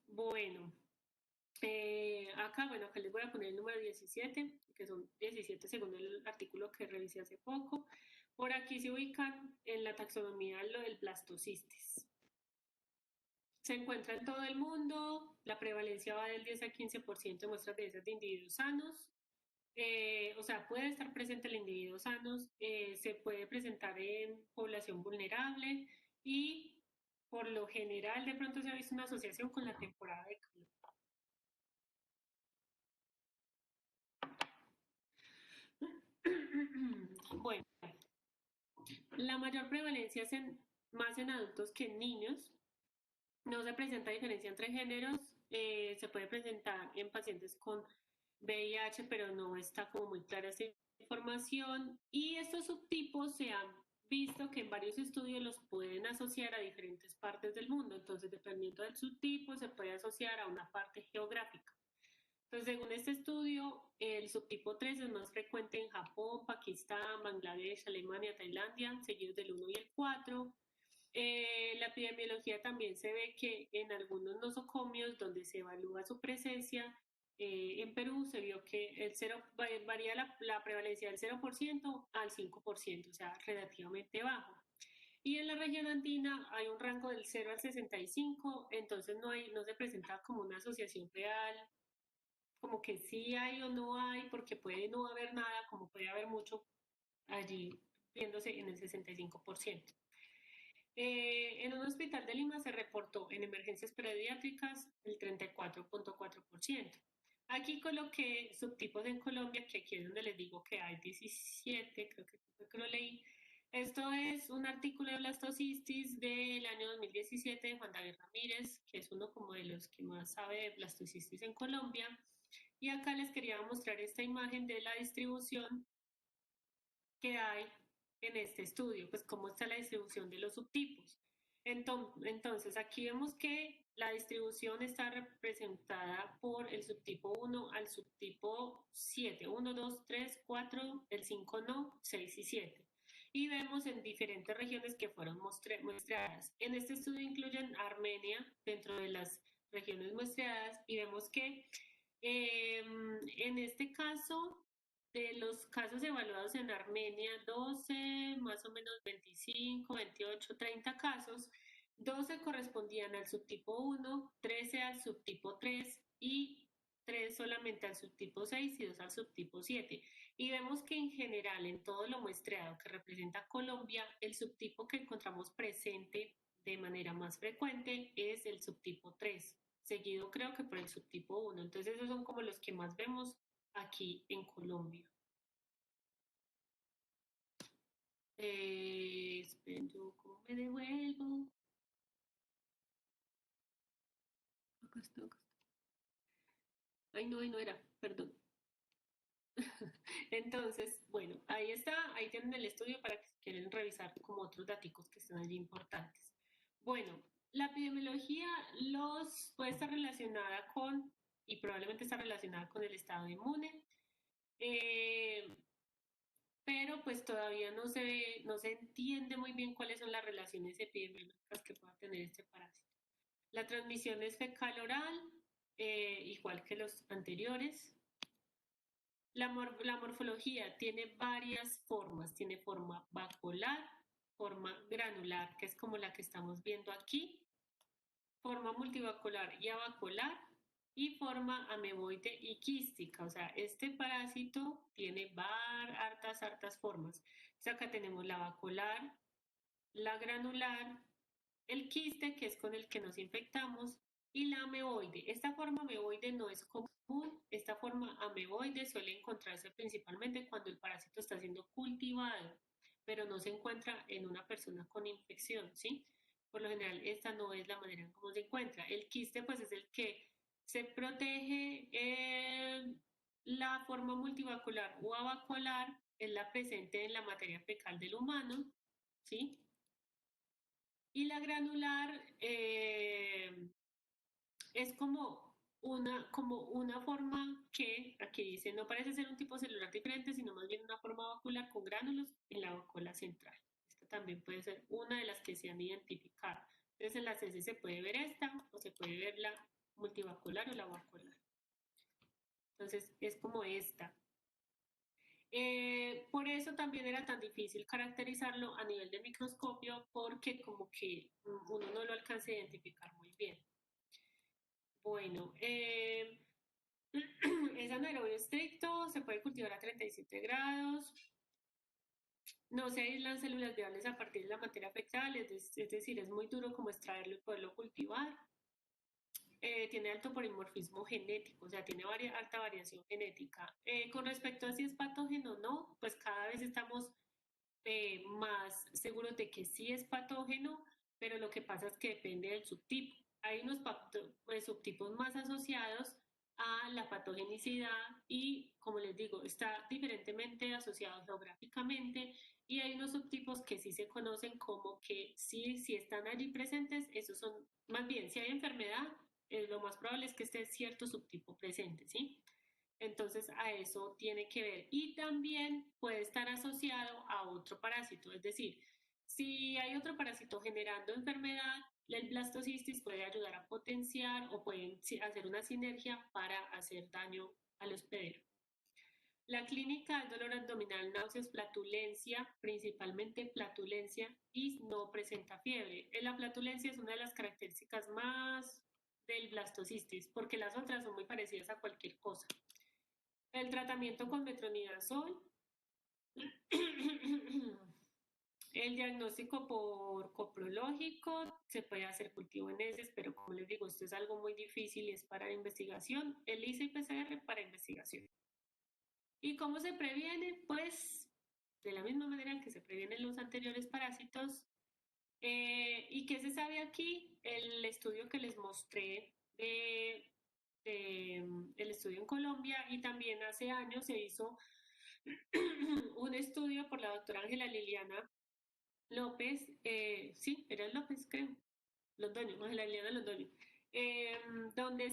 Bueno, acá, bueno, acá les voy a poner el número 17, que son 17 según el artículo que revisé hace poco. Por aquí se ubica en la taxonomía lo del blastocistis. Se encuentra en todo el mundo, la prevalencia va del 10 al 15% de muestras de esas de individuos sanos. O sea, puede estar presente en individuos sanos, se puede presentar en población vulnerable y por lo general de pronto se ha visto una asociación con la temporada de calor. Bueno, la mayor prevalencia es más en adultos que en niños. No se presenta diferencia entre géneros. Se puede presentar en pacientes con VIH, pero no está como muy clara esa información. Y estos subtipos se han visto que en varios estudios los pueden asociar a diferentes partes del mundo. Entonces, dependiendo del subtipo, se puede asociar a una parte geográfica. Entonces, según este estudio, el subtipo 3 es más frecuente en Japón, Pakistán, Bangladesh, Alemania, Tailandia, seguidos del 1 y el 4. La epidemiología también se ve que en algunos nosocomios donde se evalúa su presencia, en Perú se vio que varía la prevalencia del 0% al 5%, o sea, relativamente bajo. Y en la región andina hay un rango del 0 al 65, entonces no se presenta como una asociación real, como que sí hay o no hay, porque puede no haber nada, como puede haber mucho allí viéndose en el 65%. En un hospital de Lima se reportó en emergencias pediátricas el 34.4%. Aquí coloqué subtipos en Colombia, que aquí es donde les digo que hay 17, creo que lo leí. Esto es un artículo de blastocistis del año 2017 de Juan David Ramírez, que es uno como de los que más sabe de blastocistis en Colombia. Y acá les quería mostrar esta imagen de la distribución que hay en este estudio, pues cómo está la distribución de los subtipos. Entonces, aquí vemos que la distribución está representada por el subtipo 1 al subtipo 7, 1, 2, 3, 4, el 5 no, 6 y 7. Y vemos en diferentes regiones que fueron muestreadas. En este estudio incluyen Armenia dentro de las regiones muestreadas y vemos que en este caso, de los casos evaluados en Armenia, 12, más o menos 25, 28, 30 casos, 12 correspondían al subtipo 1, 13 al subtipo 3 y 3 solamente al subtipo 6 y 2 al subtipo 7. Y vemos que en general, en todo lo muestreado que representa Colombia, el subtipo que encontramos presente de manera más frecuente es el subtipo 3, seguido creo que por el subtipo 1. Entonces esos son como los que más vemos aquí en Colombia. Esperen, yo cómo me devuelvo. Acá está, acá está. Ay, no, ahí no era, perdón. Entonces, bueno, ahí está, ahí tienen el estudio para que quieren revisar como otros datos que están allí importantes. Bueno, la epidemiología puede estar relacionada con, y probablemente está relacionada con el estado inmune, pero pues todavía no se entiende muy bien cuáles son las relaciones epidemiológicas que pueda tener este parásito. La transmisión es fecal-oral, igual que los anteriores. La morfología tiene varias formas, tiene forma vacuolar, forma granular, que es como la que estamos viendo aquí, forma multivacuolar y avacuolar, y forma ameboide y quística. O sea, este parásito tiene hartas formas. Entonces acá tenemos la vacuolar, la granular, el quiste, que es con el que nos infectamos, y la ameboide. Esta forma ameboide no es común. Esta forma ameboide suele encontrarse principalmente cuando el parásito está siendo cultivado, pero no se encuentra en una persona con infección, ¿sí? Por lo general, esta no es la manera en cómo se encuentra. El quiste, pues, es el que se protege. La forma multivacular o avacuolar es la presente en la materia fecal del humano, ¿sí? Y la granular es como una forma que, aquí dice, no parece ser un tipo celular diferente, sino más bien una forma vacular con gránulos en la vacuola central. Esta también puede ser una de las que se han identificado. Entonces en las heces se puede ver esta o se puede ver la multivacular o la vacuolar. Entonces es como esta. Por eso también era tan difícil caracterizarlo a nivel de microscopio, porque como que uno no lo alcanza a identificar muy bien. Bueno, es anaerobio estricto, se puede cultivar a 37 grados, no se aíslan células viables a partir de la materia fecal, es decir, es muy duro como extraerlo y poderlo cultivar. Tiene alto polimorfismo genético, o sea, tiene alta variación genética. Con respecto a si es patógeno o no, pues cada vez estamos más seguros de que sí es patógeno, pero lo que pasa es que depende del subtipo. Hay unos subtipos más asociados a la patogenicidad y, como les digo, está diferentemente asociado geográficamente, y hay unos subtipos que sí se conocen como que sí están allí presentes. Esos son, más bien, si hay enfermedad, lo más probable es que esté cierto subtipo presente, ¿sí? Entonces a eso tiene que ver, y también puede estar asociado a otro parásito, es decir, si hay otro parásito generando enfermedad, el blastocistis puede ayudar a potenciar o pueden hacer una sinergia para hacer daño al hospedero. La clínica es dolor abdominal, náuseas, flatulencia, principalmente flatulencia, y no presenta fiebre. La flatulencia es una de las características más del blastocistis, porque las otras son muy parecidas a cualquier cosa. El tratamiento con metronidazol. El diagnóstico por coprológico, se puede hacer cultivo en heces, pero como les digo, esto es algo muy difícil y es para investigación. El ISA y PCR para investigación. ¿Y cómo se previene? Pues de la misma manera que se previenen los anteriores parásitos. ¿Y qué se sabe aquí? El estudio que les mostré el estudio en Colombia, y también hace años se hizo un estudio por la doctora Ángela Liliana López, sí, era López, creo, Londoño, Ángela Liliana Londoño, donde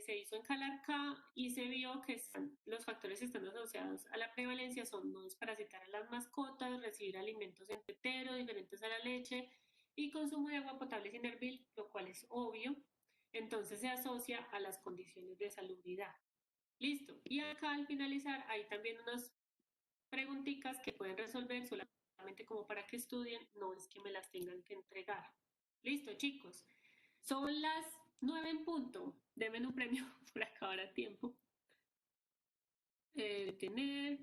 se hizo en Calarcá y se vio que los factores que están asociados a la prevalencia son no desparasitar a las mascotas, recibir alimentos en tetero diferentes a la leche y consumo de agua potable sin hervir, lo cual es obvio. Entonces se asocia a las condiciones de salubridad. Listo. Y acá al finalizar hay también unas preguntitas que pueden resolver solamente como para que estudien, no es que me las tengan que entregar. Listo, chicos. Son las 9 en punto. Denme un premio por acabar a tiempo. Tener.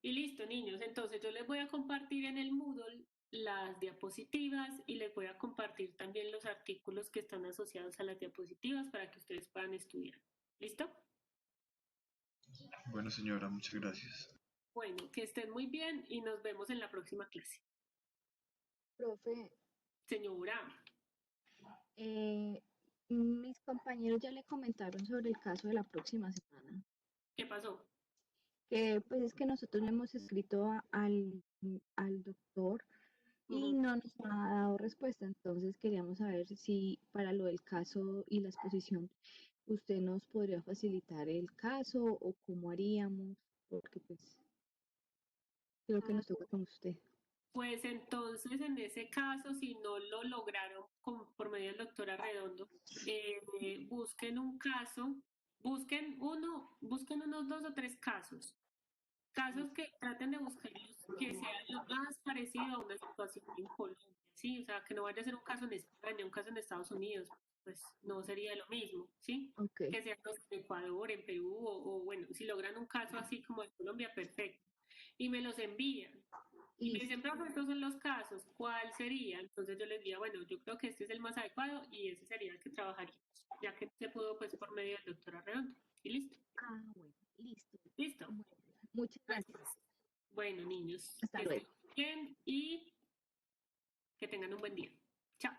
Y listo, niños. Entonces yo les voy a compartir en el Moodle las diapositivas y les voy a compartir también los artículos que están asociados a las diapositivas para que ustedes puedan estudiar. ¿Listo? Bueno, señora, muchas gracias. Bueno, que estén muy bien y nos vemos en la próxima clase. Profe, Señora, mis compañeros ya le comentaron sobre el caso de la próxima semana. ¿qué pasó? Que pues es que nosotros le hemos escrito al doctor y Ujú. no nos ha dado respuesta. Entonces queríamos saber si para lo del caso y la exposición usted nos podría facilitar el caso o cómo haríamos, porque pues creo que nos toca con usted. Pues entonces, en ese caso, si no lo lograron por medio del doctor Arredondo, busquen un caso, busquen unos 2 o 3 casos. Casos que traten de buscarlos que sean lo más parecido a una situación en Colombia, ¿sí? O sea, que no vaya a ser un caso en España, un caso en Estados Unidos, pues no sería lo mismo, ¿sí? Ok, Que sean los en Ecuador, en Perú, o bueno, si logran un caso así como en Colombia, perfecto. Y me los envían. Y me listo. dicen, profe, estos son los casos, ¿cuál sería? Entonces yo les diría, bueno, yo creo que este es el más adecuado y ese sería el que trabajaríamos, ya que se pudo pues por medio del doctor Arredondo. Y listo, Ah, bueno, listo. listo. Bueno, muchas Pues, gracias. bueno, niños, Hasta que luego. estén bien y que tengan un buen día. Chao.